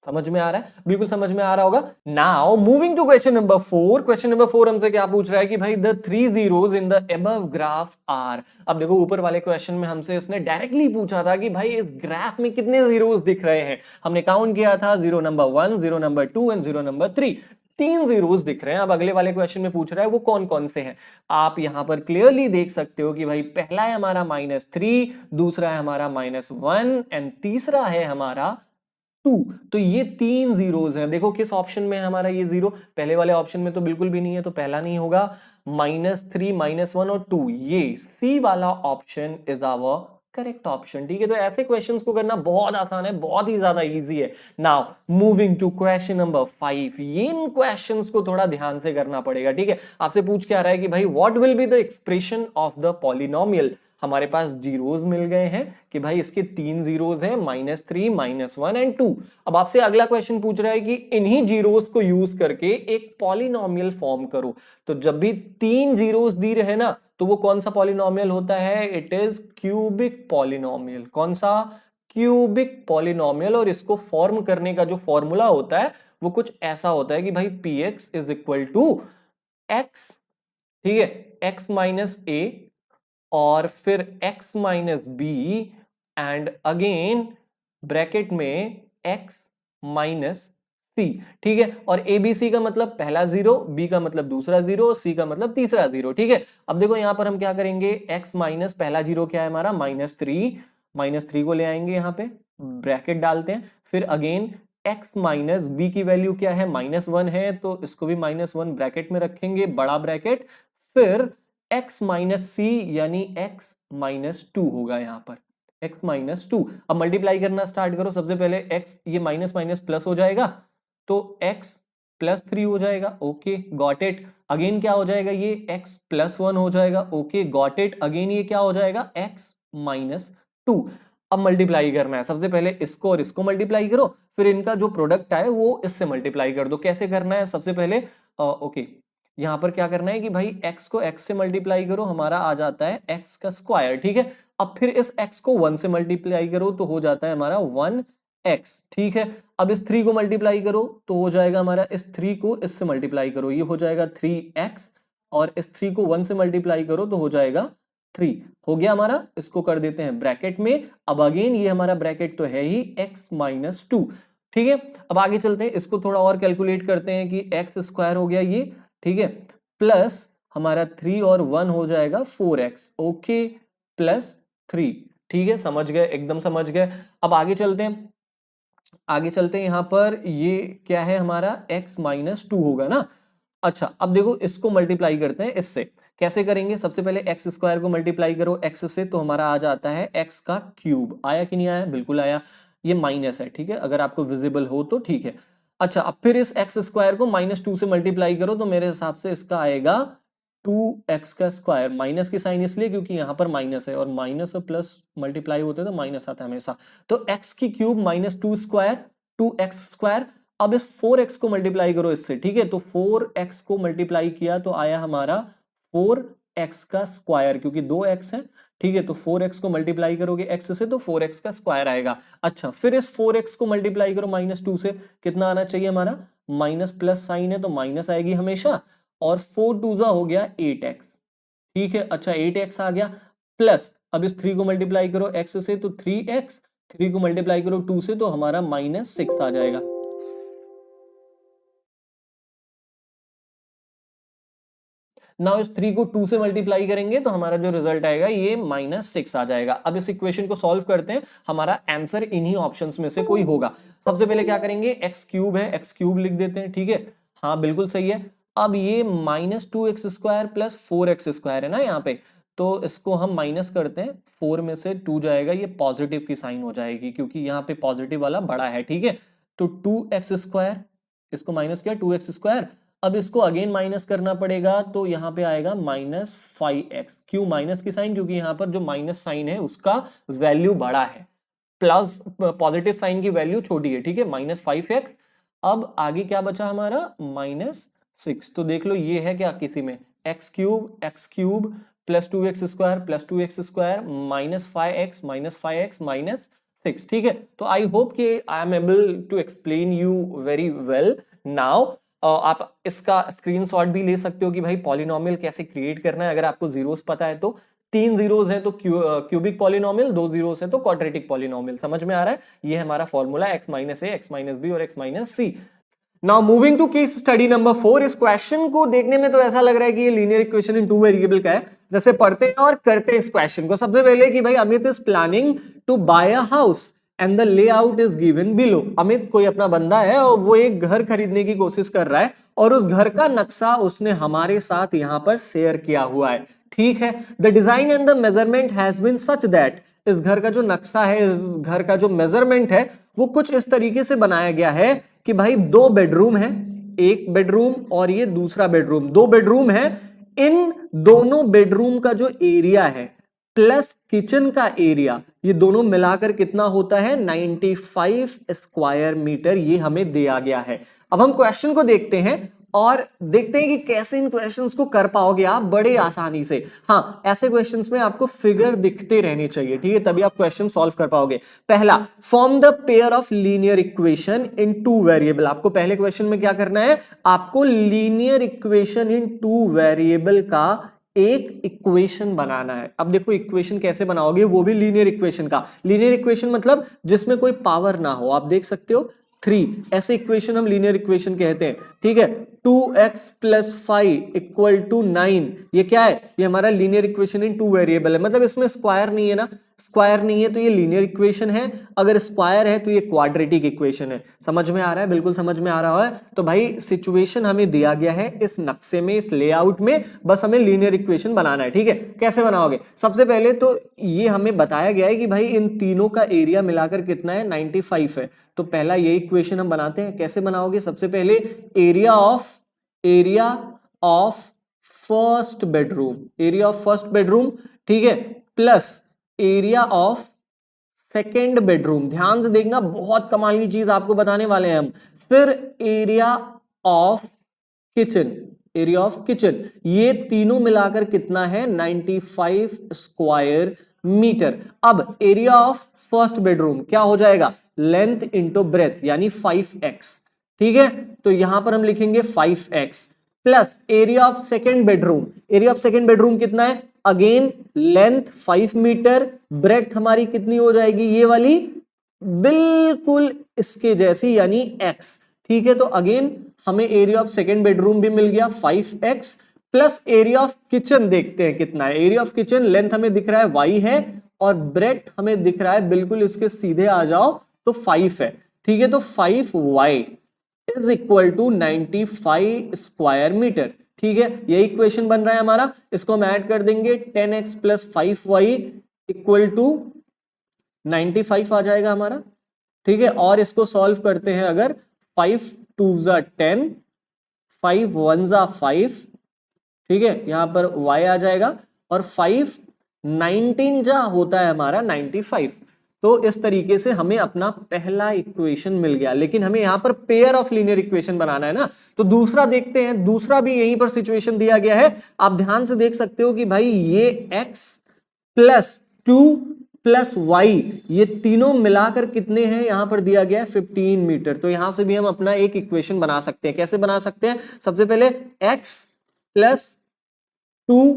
समझ में आ रहा है? बिल्कुल समझ में आ रहा होगा। Now moving to question number 4। Question number 4 हमसे क्या पूछ रहा है कि भाई the 3 zeros in the above graph are. अब देखो ऊपर वाले क्वेश्चन में हमसे इसने डायरेक्टली पूछा था कि भाई इस ग्राफ में कितने जीरोज दिख रहे हैं। हमने काउंट किया था, zero number 1, zero number 2 and zero number 3। 3 zeros दिख रहे हैं। अब अगले वाले क्वेश्चन में पूछ रहा है वो कौन कौन से हैं। आप यहां पर क्लियरली देख सकते हो कि भाई पहला है हमारा -3, दूसरा है हमारा -1 एंड तीसरा है हमारा 2। तो ये 3 जीरोज हैं। देखो किस ऑप्शन में है हमारा ये जीरो? पहले वाले ऑप्शन में तो बिल्कुल भी नहीं है, तो पहला नहीं होगा। -3, -1 और 2, ये सी वाला option is our correct option. ठीक है, तो ऐसे क्वेश्चंस को करना बहुत आसान है, बहुत ही ज्यादा इजी है। Now moving to question number 5। ये इन क्वेश्चंस को थोड़ा ध्यान से करना पड़ेगा। ठीक है, आपसे पूछ क्या रहा है कि भाई what will be the expression of the polynomial. हमारे पास जीरोज मिल गए हैं कि भाई इसके 3 जीरोज हैं, -3, -1 एंड 2। अब आपसे अगला क्वेश्चन पूछ रहा है कि इन्हीं जीरोज को यूज करके एक पॉलिनोमियल फॉर्म करो। तो जब भी 3 जीरोज दी रहे ना, तो वो कौन सा पॉलिनोमियल होता है? It is cubic polynomial. कौन सा? Cubic polynomial. और इसको फॉर्म करने का जो फॉर्मूला होता है वो कुछ ऐसा होता है कि भाई px is equal to x, ठीक है, x माइनस a, और फिर x minus B and again bracket में x माइनस सी। ठीक है, और ए बी सी का मतलब पहला जीरो, बी का मतलब दूसरा जीरो, सी का मतलब तीसरा जीरो। ठीक है, अब देखो यहां पर हम क्या करेंगे, x माइनस पहला जीरो क्या है हमारा? -3 को ले आएंगे, यहां पे ब्रैकेट डालते हैं, फिर अगेन x माइनस बी की वैल्यू क्या है? -1 है, तो इसको भी -1 ब्रैकेट में रखेंगे, बड़ा ब्रैकेट, फिर x माइनस सी यानी x माइनस 2 होगा यहां पर, x माइनस 2। अब मल्टीप्लाई करना स्टार्ट करो। सबसे पहले x, ये माइनस माइनस प्लस हो जाएगा, तो x प्लस 3 हो जाएगा। Okay got it. अगेन क्या हो जाएगा? ये x प्लस 1 हो जाएगा। Okay got it. अगेन ये क्या हो जाएगा? x minus 2। अब मल्टीप्लाई करना है, सबसे पहले इसको और इसको मल्टीप्लाई करो, फिर इनका जो प्रोडक्ट आए वो इससे मल्टीप्लाई कर दो। कैसे करना है? सबसे पहले ओके, यहां पर क्या करना है कि भाई x को x से मल्टीप्लाई करो, हमारा आ जाता है x का स्क्वायर। ठीक है, अब फिर इस x को 1 से मल्टीप्लाई करो तो हो जाता है हमारा 1x। ठीक है, अब इस 3 को मल्टीप्लाई करो तो हो जाएगा हमारा, इस 3 को इससे मल्टीप्लाई करो, ये हो जाएगा 3x, और इस 3 को 1 से मल्टीप्लाई करो तो हो जाएगा 3। हो गया हमारा, इसको कर देते हैं ब्रैकेट में। अब अगेन ये हमारा ब्रैकेट तो है ही x माइनस 2। ठीक है, अब आगे चलते हैं, इसको थोड़ा और कैलकुलेट करते हैं कि x स्क्वायर हो गया ये, ठीक है, प्लस हमारा 3 और 1 हो जाएगा 4x। Okay, plus 3। ठीक है, समझ गए, एकदम समझ गए। अब आगे चलते हैं, आगे चलते हैं, यहां पर ये क्या है हमारा? x माइनस 2 होगा ना। अच्छा, अब देखो इसको मल्टीप्लाई करते हैं इससे। कैसे करेंगे? सबसे पहले एक्स स्क्वायर को मल्टीप्लाई करो x से, तो हमारा आ जाता है x का क्यूब। आया कि नहीं आया? बिल्कुल आया। ये माइनस है, ठीक है, अगर आपको विजिबल हो तो ठीक है। अच्छा, अब फिर इस एक्स स्क्वायर को -2 से मल्टीप्लाई करो, तो मेरे हिसाब से इसका आएगा 2x का स्क्वायर। माइनस की साइन इसलिए क्योंकि यहां पर माइनस है, और माइनस और प्लस मल्टीप्लाई होते हैं तो माइनस आता है हमेशा। तो x की क्यूब -2 स्क्वायर, 2x स्क्वायर। अब इस 4x को मल्टीप्लाई करो इससे, ठीक है, तो 4x को मल्टीप्लाई किया तो आया हमारा 4x का स्क्वायर, क्योंकि 2x है। ठीक है, तो 4x को मल्टीप्लाई करोगे x से तो 4x का स्क्वायर आएगा। अच्छा, फिर इस 4x को मल्टीप्लाई करो -2 से, कितना आना चाहिए हमारा, माइनस प्लस साइन है तो माइनस आएगी हमेशा, और 4 2 हो गया 8x। ठीक है, अच्छा 8x आ गया, प्लस अब इस 3 को मल्टीप्लाई करो x से तो 3x, 3 को मल्टीप्लाई करो 2 से तो हमारा -6 आ जाएगा। नाउ इस 3 को 2 से मल्टीप्लाई करेंगे तो हमारा जो रिजल्ट आएगा ये -6 आ जाएगा। अब इस इक्वेशन को सॉल्व करते हैं, हमारा आंसर इन्हीं ऑप्शंस में से कोई होगा। सबसे पहले क्या करेंगे, एक्स क्यूब है, एक्स क्यूब लिख देते हैं। ठीक है, हाँ बिल्कुल सही है। अब ये -2x² प्लस 4x² है ना यहाँ पे, तो इसको हम माइनस करते हैं, 4 में से 2 जाएगा, ये पॉजिटिव की साइन हो जाएगी क्योंकि यहाँ पे पॉजिटिव वाला बड़ा है। ठीक है, तो 2x², इसको माइनस किया 2x², अब इसको अगेन माइनस करना पड़ेगा तो यहाँ पे आएगा -5x। क्यों माइनस की साइन, क्योंकि यहाँ पर जो माइनस साइन है उसका वैल्यू बड़ा है, प्लस पॉजिटिव साइन की वैल्यू छोटी है। ठीक है, -5x। अब आगे क्या बचा हमारा, -6। तो देख लो ये है क्या, किसी में x cube plus 2x² plus 2x² -5x -6। ठीक है, तो आई होप कि I am able to explain you very well now. आप इसका स्क्रीनशॉट भी ले सकते हो कि भाई पॉलिनोमियल कैसे क्रिएट करना है। अगर आपको जीरोस पता है तो 3 जीरोस है तो क्यूबिक पॉलिनोमियल, 2 जीरोस है तो क्वाड्रेटिक पॉलिनोमियल। समझ में आ रहा है, ये हमारा formula x - a, x - b और x - c। Now moving to case study number 4। इस क्वेश्चन को देखने में तो ऐसा लग रहा है कि ये लीनियर इक्वेशन इन 2 वेरिएबल का है। जैसे पढ़ते हैं और करते हैं इस क्वेश्चन को। सबसे पहले कि भाई Amit is planning to buy a house and the layout is given below. Amit कोई अपना बंदा है और वो एक घर खरीदने की कोशिश कर रहा है और उस घर का नक्शा उसने हमारे साथ यहां पर शेयर किया हुआ है। ठीक है, the design and the measurement has been such that, इस घर का जो नक्शा है, इस घर का जो मेजरमेंट है वो कुछ इस तरीके से बनाया गया है कि भाई 2 बेडरूम है, एक बेडरूम और ये दूसरा बेडरूम, 2 बेडरूम है। इन दोनों बेडरूम का जो एरिया है प्लस किचन का एरिया, ये दोनों मिलाकर कितना होता है, 95 स्क्वायर मीटर, ये हमें दिया गया है। अब हम क्वेश्चन को देखते हैं और देखते हैं कि कैसे इन क्वेश्चंस को कर पाओगे आप बड़े आसानी से। हाँ, ऐसे क्वेश्चंस में आपको फिगर दिखते रहने चाहिए, ठीक है, तभी आप क्वेश्चन सॉल्व कर पाओगे। पहला, form the pair of linear equation in 2 variable. आपको पहले क्वेश्चन में क्या करना है, आपको लीनियर इक्वेशन इन 2 वेरिएबल का एक इक्वेशन बनाना है। अब देखो इक्वेशन कैसे बनाओगे, वो भी लीनियर इक्वेशन का। लीनियर इक्वेशन मतलब जिसमें कोई पावर ना हो। आप देख सकते हो 3, ऐसे इक्वेशन हम लीनियर इक्वेशन कहते हैं। ठीक है, 2x + 5 = 9, ये क्या है, ये हमारा लीनियर इक्वेशन इन 2 वेरिएबल है। मतलब इसमें स्क्वायर नहीं है ना, स्क्वायर नहीं है तो ये लीनियर इक्वेशन है, अगर स्क्वायर है तो ये क्वाड्रेटिक इक्वेशन है। समझ में आ रहा है, बिल्कुल समझ में आ रहा है। तो भाई सिचुएशन हमें दिया गया है इस नक्शे में, इस लेआउट में, बस हमें लीनियर इक्वेशन बनाना है। ठीक है, कैसे बनाओगे, सबसे पहले तो ये हमें बताया गया है कि भाई इन तीनों का एरिया मिलाकर कितना है, 95 है। तो पहला ये इक्वेशन हम बनाते हैं। कैसे बनाओगे, सबसे पहले area of first bedroom, area of first bedroom, ठीक है, plus area of second bedroom. ध्यान से देखना, बहुत कमाल की चीज आपको बताने वाले हैं हम। फिर area of kitchen, area of kitchen, ये तीनों मिलाकर कितना है, 95 स्क्वायर मीटर। अब एरिया ऑफ फर्स्ट बेडरूम क्या हो जाएगा, लेंथ इंटू ब्रेथ, यानी 5x। ठीक है, तो यहां पर हम लिखेंगे 5x plus area of second bedroom. Area of second bedroom कितना है, अगेन लेंथ 5 मीटर, ब्रेथ हमारी कितनी हो जाएगी, ये वाली बिल्कुल इसके जैसी, यानी x। ठीक है, तो अगेन हमें एरिया ऑफ सेकेंड बेडरूम भी मिल गया 5x plus area of kitchen देखते हैं कितना है। एरिया ऑफ किचन, लेंथ हमें दिख रहा है y है और ब्रेथ हमें दिख रहा है, बिल्कुल इसके सीधे आ जाओ तो 5 है। ठीक है, तो 5y is equal to 95 square metre. ठीक है, यही इक्वेशन बन रहा है हमारा। इसको हम ऐड कर देंगे, 10x + 5y = 95 आ जाएगा हमारा। ठीक है, और इसको सॉल्व करते हैं अगर, 5 2 = 10, 5 1 = 5, ठीक है, यहां पर y आ जाएगा, और 5 19 जा होता है हमारा 95। तो इस तरीके से हमें अपना पहला इक्वेशन मिल गया। लेकिन हमें यहां पर पेयर ऑफ लीनियर इक्वेशन बनाना है ना, तो दूसरा देखते हैं। दूसरा भी यहीं पर सिचुएशन दिया गया है, आप ध्यान से देख सकते हो कि भाई ये x प्लस 2 प्लस y, ये तीनों मिलाकर कितने हैं, यहां पर दिया गया है 15 मीटर। तो यहां से भी हम अपना एक इक्वेशन बना सकते हैं। कैसे बना सकते हैं, सबसे पहले x प्लस 2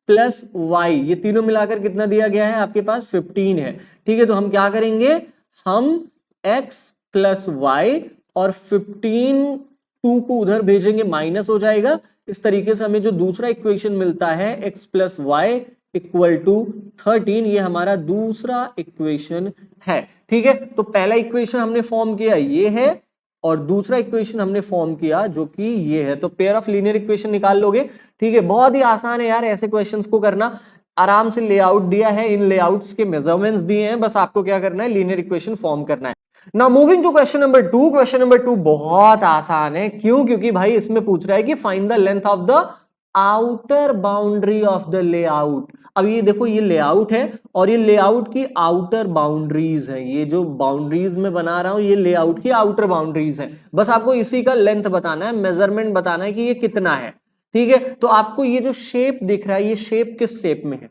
प्लस y, ये तीनों मिलाकर कितना दिया गया है आपके पास 15 है। ठीक है, तो हम क्या करेंगे, हम x प्लस y और 15 2 को उधर भेजेंगे, माइनस हो जाएगा। इस तरीके से हमें जो दूसरा इक्वेशन मिलता है x plus Y equal to 13, ये हमारा दूसरा इक्वेशन है। ठीक है, तो पहला इक्वेशन हमने फॉर्म किया ये है, और दूसरा इक्वेशन हमने फॉर्म किया जो कि ये है। तो पेयर ऑफ लीनियर इक्वेशन निकाल लोगे। ठीक है, बहुत ही आसान है यार ऐसे क्वेश्चंस को करना। आराम से लेआउट दिया है, इन लेआउट्स के मेजरमेंट्स दिए हैं, बस आपको क्या करना है, लीनियर इक्वेशन फॉर्म करना है। Now moving to question number 2। Question number 2 बहुत आसान है। क्यों? क्योंकि भाई इसमें पूछ रहा है कि find the length of the outer boundary of the layout. अब ये देखो, ये लेआउट है और ये लेआउट की आउटर बाउंड्रीज है। ये जो बाउंड्रीज में बना रहा हूं ये लेआउट की आउटर बाउंड्रीज है। बस आपको इसी का लेंथ बताना है, मेजरमेंट बताना है कि ये कितना है। ठीक है, तो आपको ये जो शेप दिख रहा है, ये शेप किस शेप में है?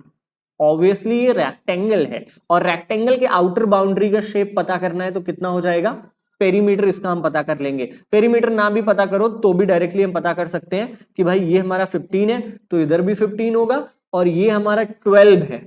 ऑब्वियसली ये रेक्टेंगल है, और रेक्टेंगल के आउटर बाउंड्री का शेप पता करना है तो कितना हो जाएगा, पेरीमीटर, इसका हम पता कर लेंगे। पेरीमीटर ना भी पता करो तो भी डायरेक्टली हम पता कर सकते हैं कि भाई ये हमारा 15 है तो इधर भी 15 होगा, और ये हमारा 12 है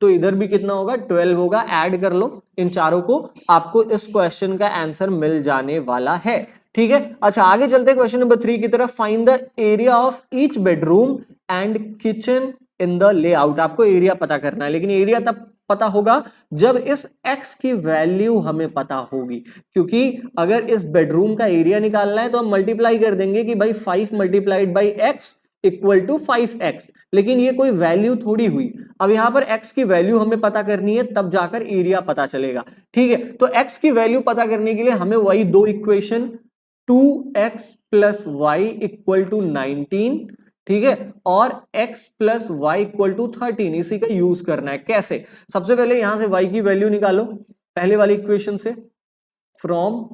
तो इधर भी कितना होगा, 12 होगा। ऐड कर लो इन चारों को, आपको इस क्वेश्चन का आंसर मिल जाने वाला है। ठीक है, अच्छा आगे चलते हैं क्वेश्चन नंबर 3 की तरफ। Find the area of each bedroom and kitchen in the layout. आपको एरिया पता करना है, लेकिन एरिया तब पता होगा जब इस x की वैल्यू हमें पता होगी। क्योंकि अगर इस बेडरूम का एरिया निकालना है तो हम मल्टीप्लाई कर देंगे कि भाई 5 multiplied by x equal to 5x, लेकिन ये कोई वैल्यू थोड़ी हुई। अब यहां पर x की वैल्यू हमें पता करनी है, तब जाकर एरिया पता चलेगा। ठीक है, तो x की वैल्यू पता करने के लिए हमें वही दो equation 2x plus Y equal to 19, ठीक है, और x plus Y equal to 13, इसी का यूज करना है। कैसे? सबसे पहले यहां से y की वैल्यू निकालो पहले वाली इक्वेशन से, from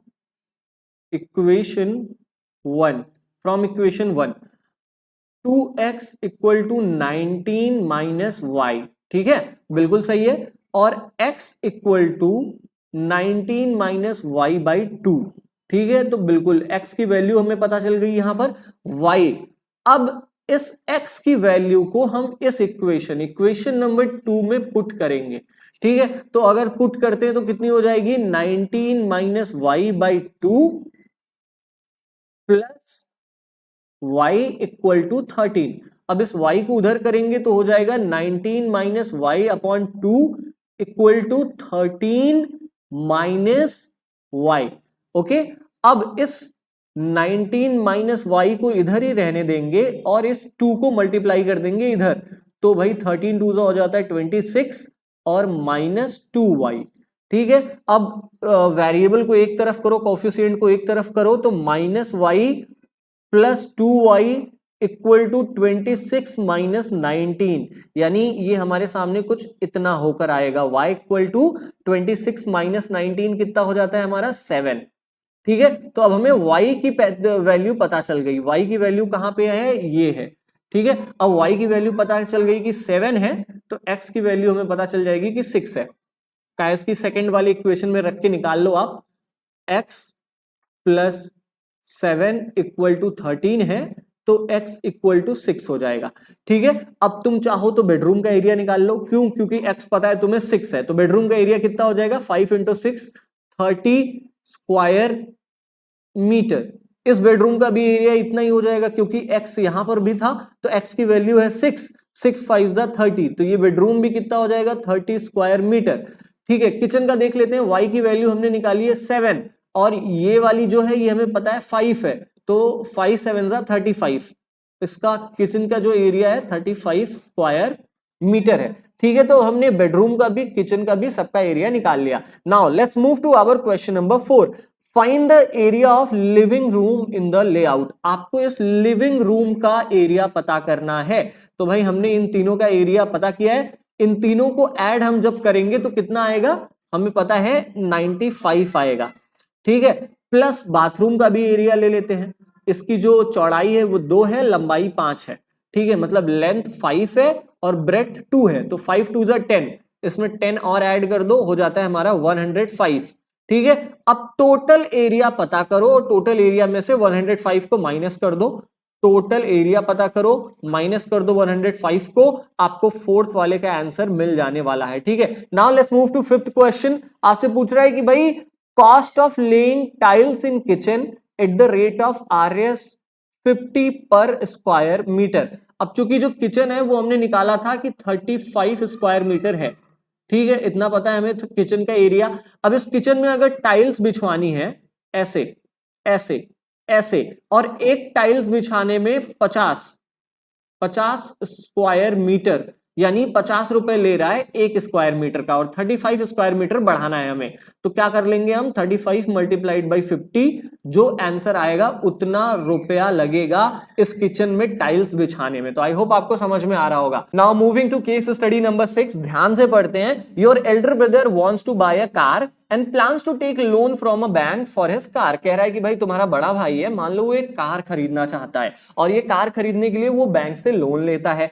equation 1 2x equal to 19 minus Y. ठीक है, बिल्कुल सही है। और x equal to 19 minus Y by 2। ठीक है, तो बिल्कुल x की वैल्यू हमें पता चल गई यहां पर y। अब इस x की वैल्यू को हम इस इक्वेशन नंबर 2 में पुट करेंगे। ठीक है, तो अगर पुट करते हैं तो कितनी हो जाएगी, 19 minus Y by 2 plus y equal to 13। अब इस y को उधर करेंगे तो हो जाएगा 19 minus Y upon 2 equal to 13 minus Y. Okay, अब इस 19 माइनस वाई को इधर ही रहने देंगे और इस 2 को मल्टीप्लाई कर देंगे इधर, तो भाई 13 2 हो जाता है 26 और माइनस 2y। ठीक है, अब वेरिएबल को एक तरफ करो, कोफिशिएंट को एक तरफ करो, तो minus Y plus 2y equal to 26 minus 19, यानी ये हमारे सामने कुछ इतना होकर आएगा। y इक्वल टू 26 माइनस 19 कितना हो जाता है हमारा 7। ठीक है, तो अब हमें y की वैल्यू पता चल गई। y की वैल्यू कहां पे है, ये है। ठीक है, अब y की वैल्यू पता चल गई कि 7 है, तो x की वैल्यू हमें पता चल जाएगी कि 6 है। काइस की सेकंड वाली इक्वेशन में रख के निकाल लो आप, x प्लस 7 इक्वल टू 13 है तो x इक्वल टू 6 हो जाएगा। ठीक है, अब तुम चाहो तो बेडरूम का एरिया निकाल लो। क्यों? क्योंकि x पता है तुम्हें 6 है, तो बेडरूम का एरिया कितना हो जाएगा, 5 इंटू 6 30 स्क्वायर मीटर। इस बेडरूम का भी एरिया इतना ही हो जाएगा, क्योंकि x यहां पर भी था तो x की वैल्यू है 6 5 30, तो ये बेडरूम भी कितना हो जाएगा 30 स्क्वायर मीटर। ठीक है, किचन का देख लेते हैं। y की वैल्यू हमने निकाली है 7, और ये वाली जो है ये हमें पता है 5 है, तो 5 7 35, इसका किचन का जो एरिया है 35 स्क्वायर मीटर है। ठीक है, तो हमने बेडरूम का भी किचन का भी सबका एरिया निकाल लिया। Now let's move to our question number 4। Find the area of living room in the layout. आपको इस लिविंग रूम का एरिया पता करना है। तो भाई हमने इन तीनों का एरिया पता किया है, इन तीनों को ऐड हम जब करेंगे तो कितना आएगा, हमें पता है 95 आएगा। ठीक है, प्लस बाथरूम का भी एरिया ले लेते हैं। इसकी जो चौड़ाई है वो 2 है, लंबाई 5 है। ठीक है, मतलब लेंथ 5 है और ब्रेथ 2 है, तो 5 2 10, इसमें 10 और ऐड कर दो, हो जाता है हमारा 105। ठीक है, अब टोटल एरिया पता करो और टोटल एरिया में से 105 को माइनस कर दो। टोटल एरिया पता करो, माइनस कर दो 105 को, आपको फोर्थ वाले का आंसर मिल जाने वाला है। ठीक है, now let's move to fifth question. आपसे पूछ रहा है कि भाई cost of laying tiles in kitchen at the rate of RS 50 पर स्क्वायर मीटर। अब चूंकि जो किचन है वो हमने निकाला था कि 35 स्क्वायर मीटर है। ठीक है, इतना पता है हमें किचन का एरिया। अब इस किचन में अगर टाइल्स बिछवानी है ऐसे ऐसे ऐसे, और एक टाइल्स बिछाने में 50 स्क्वायर मीटर, यानी 50 रुपए ले रहा है एक स्क्वायर मीटर का, और 35 स्क्वायर मीटर बढ़ाना है हमें, तो क्या कर लेंगे हम 35 मल्टीप्लाइड बाई 50, जो आंसर आएगा उतना रुपया लगेगा इस किचन में टाइल्स बिछाने में। तो आई होप आपको समझ में आ रहा होगा। Now moving to case study number 6, ध्यान से पढ़ते हैं। Your elder brother wants to buy a car and plans to take loan from a bank for his car. कह रहा है कि भाई तुम्हारा बड़ा भाई है, मान लो वो एक कार खरीदना चाहता है, और ये कार खरीदने के लिए वो बैंक से लोन लेता है।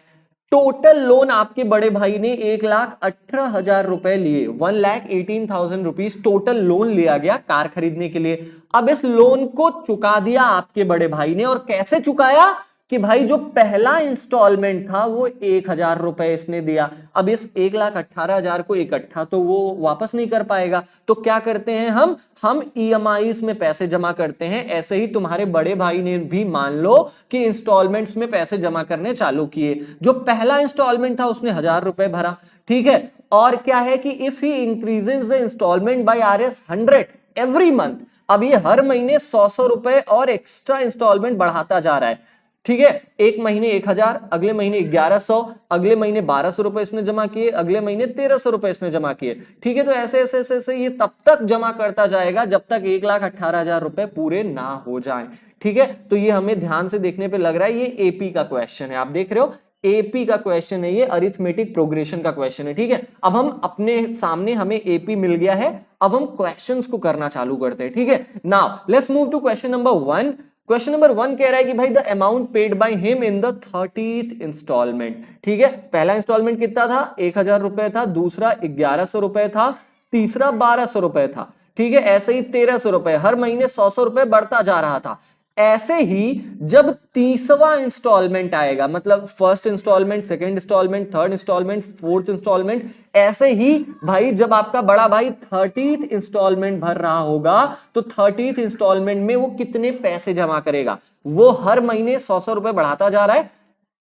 टोटल लोन आपके बड़े भाई ने 1,18,000 रुपए लिए, 1,18,000 रुपीज टोटल लोन लिया गया कार खरीदने के लिए। अब इस लोन को चुका दिया आपके बड़े भाई ने, और कैसे चुकाया कि भाई जो पहला इंस्टॉलमेंट था वो 1,000 रुपए इसने दिया। अब इस 1,18,000 को इकट्ठा तो वो वापस नहीं कर पाएगा, तो क्या करते हैं हम EMIs में पैसे जमा करते हैं। ऐसे ही तुम्हारे बड़े भाई ने भी मान लो कि इंस्टॉलमेंट्स में पैसे जमा करने चालू किए। जो पहला इंस्टॉलमेंट था उसने 1,000 रुपए भरा। ठीक है, और क्या है कि if he increases the instalment by RS 100 every month, अब ये हर महीने 100 रुपए और एक्स्ट्रा इंस्टॉलमेंट बढ़ाता जा रहा है। ठीक है, एक महीने 1,000, अगले महीने 1,100, अगले महीने 1,200 रुपए इसने जमा किए, अगले महीने 1,300 रुपए इसने जमा किए। ठीक है, तो ऐसे ऐसे ऐसे ऐसे ये तब तक जमा करता जाएगा जब तक 1,18,000 रुपए पूरे ना हो जाएं। ठीक है, तो ये हमें ध्यान से देखने पे लग रहा है ये AP का क्वेश्चन है। आप देख रहे हो AP का क्वेश्चन है, ये अरिथमेटिक प्रोग्रेशन का क्वेश्चन है। ठीक है, अब हम अपने सामने हमें AP मिल गया है, अब हम क्वेश्चंस को करना चालू करते हैं। ठीक है, now let's move to question number 1। Question number 1 कह रहा है कि भाई the amount paid by him in the 30th instalment. ठीक है, पहला इंस्टॉलमेंट कितना था 1,000 रुपए था, दूसरा 1,100 रुपए था, तीसरा 1,200 रुपए था। ठीक है, ऐसे ही 1,300 रुपए, हर महीने 100 रुपए बढ़ता जा रहा था। ऐसे ही जब 30वां इंस्टॉलमेंट आएगा, मतलब first instalment, second instalment, third instalment, fourth instalment, ऐसे ही भाई जब आपका बड़ा भाई 30th इंस्टॉलमेंट भर रहा होगा तो 30th इंस्टॉलमेंट में वो कितने पैसे जमा करेगा, वो हर महीने 100 रुपए बढ़ाता जा रहा है,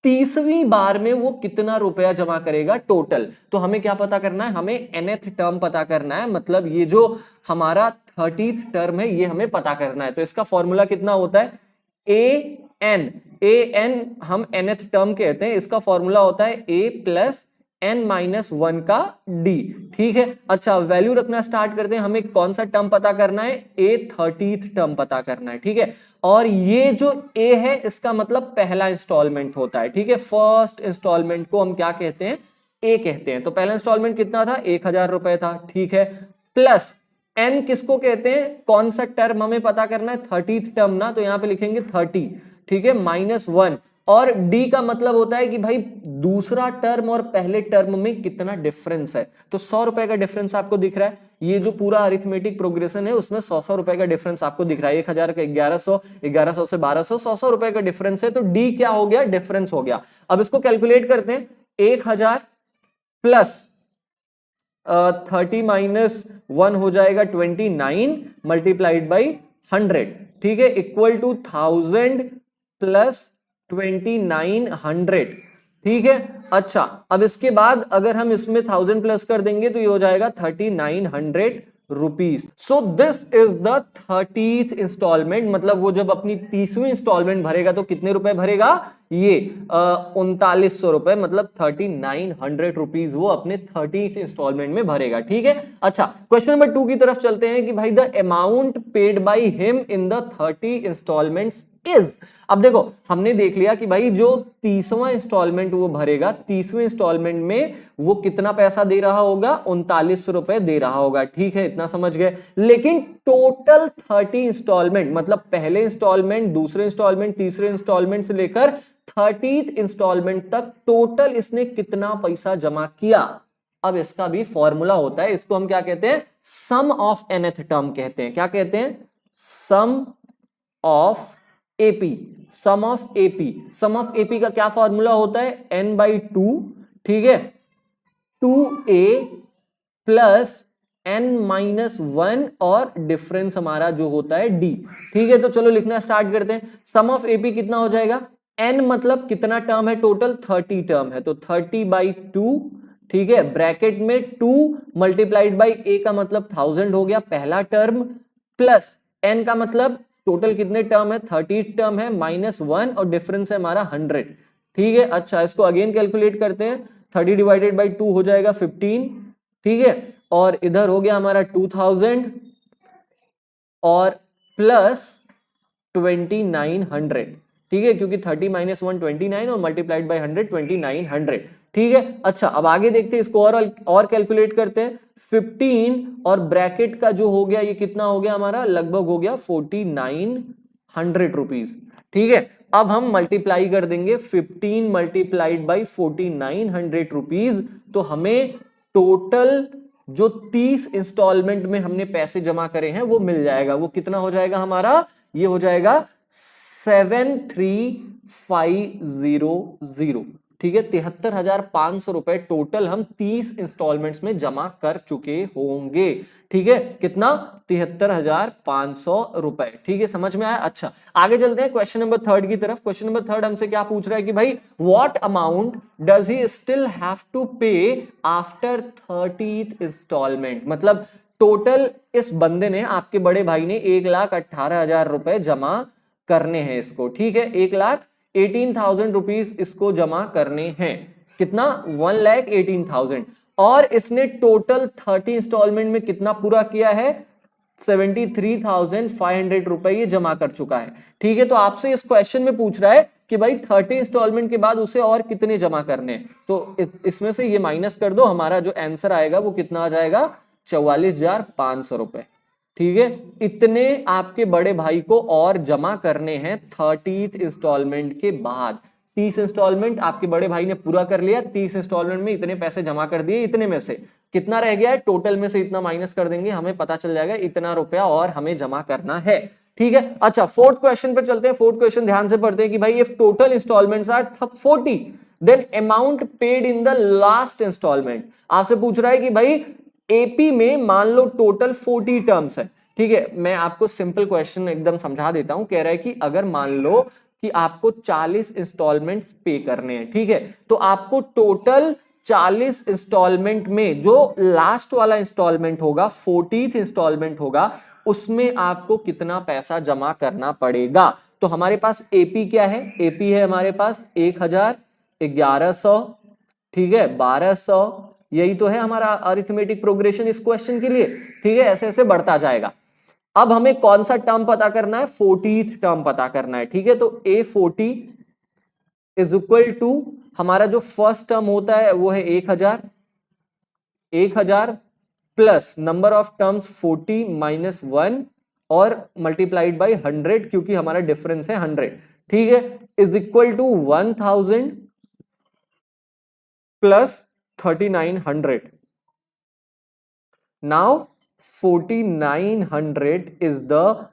30वीं बार में वो कितना रुपया जमा करेगा टोटल। तो हमें क्या पता करना है, हमें nth टर्म पता करना है, मतलब ये जो हमारा 30th टर्म है ये हमें पता करना है। तो इसका फॉर्मूला कितना होता है an हम nth टर्म कहते हैं, इसका फॉर्मूला होता है a प्लस n-1 का d। ठीक है, अच्छा वैल्यू रखना स्टार्ट करते हैं। हमें कौन सा टर्म पता करना है, a 30th टर्म पता करना है। ठीक है, और ये जो a है इसका मतलब पहला इंस्टॉलमेंट होता है। ठीक है, फर्स्ट इंस्टॉलमेंट को हम क्या कहते हैं, a कहते हैं। तो पहला इंस्टॉलमेंट कितना था 1,000 रुपए था। ठीक है, प्लस n किसको कहते हैं, कौन सा टर्म हमें पता करना है 30th टर्म ना, तो यहां पे लिखेंगे 30। ठीक है, -1, और d का मतलब होता है कि भाई दूसरा टर्म और पहले टर्म में कितना डिफरेंस है। तो 100 रुपए का डिफरेंस आपको दिख रहा है, ये जो पूरा अरिथमेटिक प्रोग्रेशन है उसमें 100 रुपए का डिफरेंस आपको दिख रहा है। 1,000 का 1,100, 1,100 से 1,200, 100 रुपए का डिफरेंस है। तो d क्या हो गया, डिफरेंस हो गया। अब इसको कैलकुलेट करते हैं, 1,000 प्लस 30 -1 हो जाएगा 29 मल्टीप्लाइड बाई 100। ठीक है, इक्वल टू 1000 प्लस 2900। ठीक है, अच्छा अब इसके बाद अगर हम इसमें 1000 प्लस कर देंगे तो ये हो जाएगा 3900 rupees. So this is the 30th instalment, मतलब वो जब अपनी 30वीं इंस्टॉलमेंट भरेगा तो कितने रुपए भरेगा, ये 3900 रुपए, मतलब 3900 रुपीज वो अपने 30th इंस्टॉलमेंट में भरेगा। ठीक है, अच्छा क्वेश्चन नंबर 2 की तरफ चलते हैं कि भाई the amount paid by him in the 30 instalments is, अब देखो हमने देख लिया कि भाई जो 30वां इंस्टॉलमेंट वो भरेगा, 30वें इंस्टॉलमेंट में वो कितना पैसा दे रहा होगा, 39 रुपए दे रहा होगा, ठीक है, इतना समझ गए। लेकिन टोटल 30 इंस्टॉलमेंट, मतलब पहले इंस्टॉलमेंट, दूसरे इंस्टॉलमेंट, तीसरे इंस्टॉलमेंट से लेकर 30th इंस्टॉलमेंट तक टोटल इसने कितना पैसा जमा किया। अब इसका भी फॉर्मूला होता है, इसको हम क्या कहते हैं, सम ऑफ nth टर्म कहते हैं। क्या कहते हैं, sum of AP. Sum of AP, sum of AP का क्या फॉर्मूला होता है, n/2, ठीक है, 2a प्लस n-1 और डिफरेंस हमारा जो होता है d, ठीक है। तो चलो लिखना स्टार्ट करते हैं। सम ऑफ एपी कितना हो जाएगा, n मतलब कितना टर्म है, टोटल 30 टर्म है, तो 30/2, ठीक है, ब्रैकेट में 2 मल्टीप्लाइड बाई a का मतलब 1000 हो गया पहला टर्म, प्लस n का मतलब टोटल कितने टर्म है, 30 टर्म है, -1 और डिफरेंस है हमारा 100, ठीक है। अच्छा इसको अगेन कैलकुलेट करते हैं, 30 डिवाइडेड बाई 2 हो जाएगा 15, ठीक है, और इधर हो गया हमारा 2000 और प्लस 2900, ठीक है, क्योंकि 30 - 1 29 और मल्टीप्लाइड बाई 100 2900, ठीक है। अच्छा अब आगे देखते हैं, इसको और कैलकुलेट करते हैं। 15 और ब्रैकेट का जो हो गया ये कितना हो गया हमारा, लगभग हो गया 4900 रुपीज, ठीक है। अब हम मल्टीप्लाई कर देंगे 15 मल्टीप्लाइड बाई 4900 रुपीज, तो हमें टोटल जो 30 इंस्टॉलमेंट में हमने पैसे जमा करे हैं वो मिल जाएगा। वो कितना हो जाएगा हमारा, ये हो जाएगा 73500, ठीक है, 73,500 रुपए टोटल हम 30 इंस्टॉलमेंट्स में जमा कर चुके होंगे, ठीक है। कितना, 73,500 रुपए, ठीक है, समझ में आया। अच्छा आगे चलते हैं क्वेश्चन नंबर 3 की तरफ। क्वेश्चन नंबर 3 हमसे क्या पूछ रहा है कि भाई what amount does he still have to pay after 30th instalment, मतलब टोटल इस बंदे ने, आपके बड़े भाई ने 1,18,000 रुपए जमा करने हैं इसको, ठीक है, 1,18,000 रुपीज इसको जमा करने हैं। कितना, 1,18,000, और इसने टोटल 30 इंस्टॉलमेंट में कितना पूरा किया है, 73,500 रुपए ये जमा कर चुका है, ठीक है। तो आपसे इस क्वेश्चन में पूछ रहा है कि भाई 30 इंस्टॉलमेंट के बाद उसे और कितने जमा करने हैं, तो इसमें से ये माइनस कर दो, हमारा जो आंसर आएगा वो कितना आ जाएगा, 44,500 रुपए, ठीक है। इतने आपके बड़े भाई को और जमा करने हैं 30th इंस्टॉलमेंट के बाद। 30 इंस्टॉलमेंट आपके बड़े भाई ने पूरा कर लिया, 30 इंस्टॉलमेंट में इतने पैसे जमा कर दिए, इतने में से कितना रह गया है, टोटल में से इतना माइनस कर देंगे, हमें पता चल जाएगा इतना रुपया और हमें जमा करना है, ठीक है। अच्छा फोर्थ क्वेश्चन पर चलते हैं। फोर्थ क्वेश्चन ध्यान से पढ़ते हैं कि भाई if total instalments are 40 then amount paid in the last instalment. आपसे पूछ रहा है कि भाई एपी में मान लो टोटल 40 टर्म्स है, ठीक है। मैं आपको सिंपल क्वेश्चन एकदम समझा देता हूं। कह रहा है कि अगर मान लो कि आपको 40 इंस्टॉलमेंट्स पे करने हैं, ठीक है, तो आपको टोटल 40 इंस्टॉलमेंट में जो लास्ट वाला इंस्टॉलमेंट होगा, 40th इंस्टॉलमेंट होगा, उसमें आपको कितना पैसा जमा करना पड़ेगा। तो हमारे पास एपी क्या है, एपी है हमारे पास 1000, 1100, ठीक है, 1200, यही तो है हमारा अरिथमेटिक प्रोग्रेशन इस क्वेश्चन के लिए, ठीक है, ऐसे ऐसे बढ़ता जाएगा। अब हमें कौन सा टर्म पता करना है, 40th टर्म पता करना है, ठीक है। तो A40 इज इक्वल टू, हमारा जो फर्स्ट टर्म होता है वो है 1000, 1000 प्लस नंबर ऑफ टर्म्स 40 - 1 और मल्टीप्लाइड बाई 100, क्योंकि हमारा डिफरेंस है 100, ठीक है, is equal to 1000 plus 3900। Now 4900 is the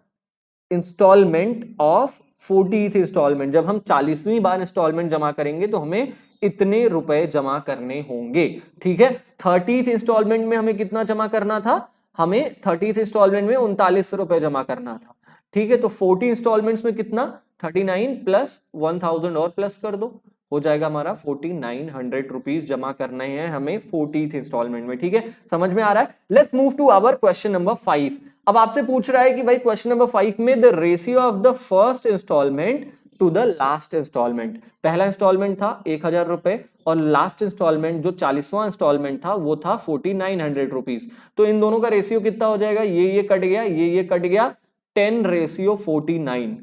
instalment of 40th instalment. जब हम 40वीं बार इंस्टॉलमेंट जमा करेंगे तो हमें इतने रुपए जमा करने होंगे, ठीक है। 30th इंस्टॉलमेंट में हमें कितना जमा करना था, हमें 30th इंस्टॉलमेंट में 39 रुपए जमा करना था, ठीक है। तो 40 इंस्टॉलमेंट्स में कितना, 39 प्लस 1000 और प्लस कर दो, हो जाएगा हमारा 4900 रुपीज जमा करने हैं हमें 40th इंस्टॉलमेंट में, ठीक है, समझ में आ रहा है। Let's move to our question number 5। अब आपसे पूछ रहा है कि भाई क्वेश्चन नंबर 5 में the ratio of the first instalment to the last instalment. पहला इंस्टॉलमेंट था 1000 रुपए और लास्ट इंस्टॉलमेंट जो 40वां इंस्टॉलमेंट था वो था 4900 रुपीज। तो इन दोनों का रेशियो कितना हो जाएगा, ये कट गया, ये कट गया, 10:49,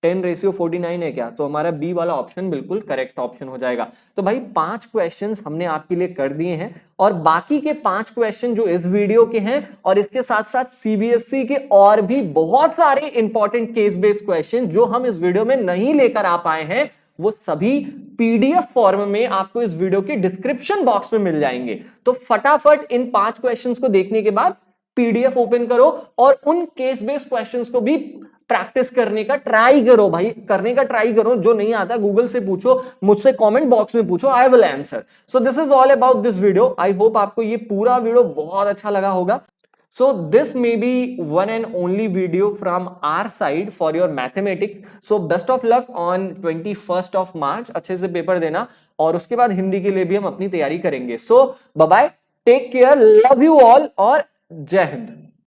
10:49 है क्या? तो हमारा बी वाला ऑप्शन बिल्कुल करेक्ट ऑप्शन हो जाएगा। तो भाई 5 क्वेश्चंस हमने आपके लिए कर दिए हैं और बाकी के 5 क्वेश्चन जो इस वीडियो के हैं और इसके साथ साथ सीबीएसई के और भी बहुत सारे इंपॉर्टेंट केस बेस्ड क्वेश्चन जो हम इस वीडियो में नहीं लेकर आ पाए हैं, वो सभी पीडीएफ फॉर्म में आपको इस वीडियो के डिस्क्रिप्शन बॉक्स में मिल जाएंगे। तो फटाफट इन 5 क्वेश्चंस को देखने के बाद पीडीएफ ओपन करो और उन केस बेस्ड क्वेश्चंस को भी प्रैक्टिस करने का ट्राई करो भाई, करने का ट्राई करो। जो नहीं आता गूगल से पूछो, मुझसे कमेंट बॉक्स में पूछो, I will answer. So this is all about this video. I hope आपको ये पूरा वीडियो बहुत अच्छा लगा होगा। So this may be one and only video from our side for your mathematics. So best of luck on 21st of March. अच्छे से paper देना और उसके बाद हिंदी के लिए भी हम अपनी तैयारी करेंगे। So bye bye, take care, love you all और जय हिंद।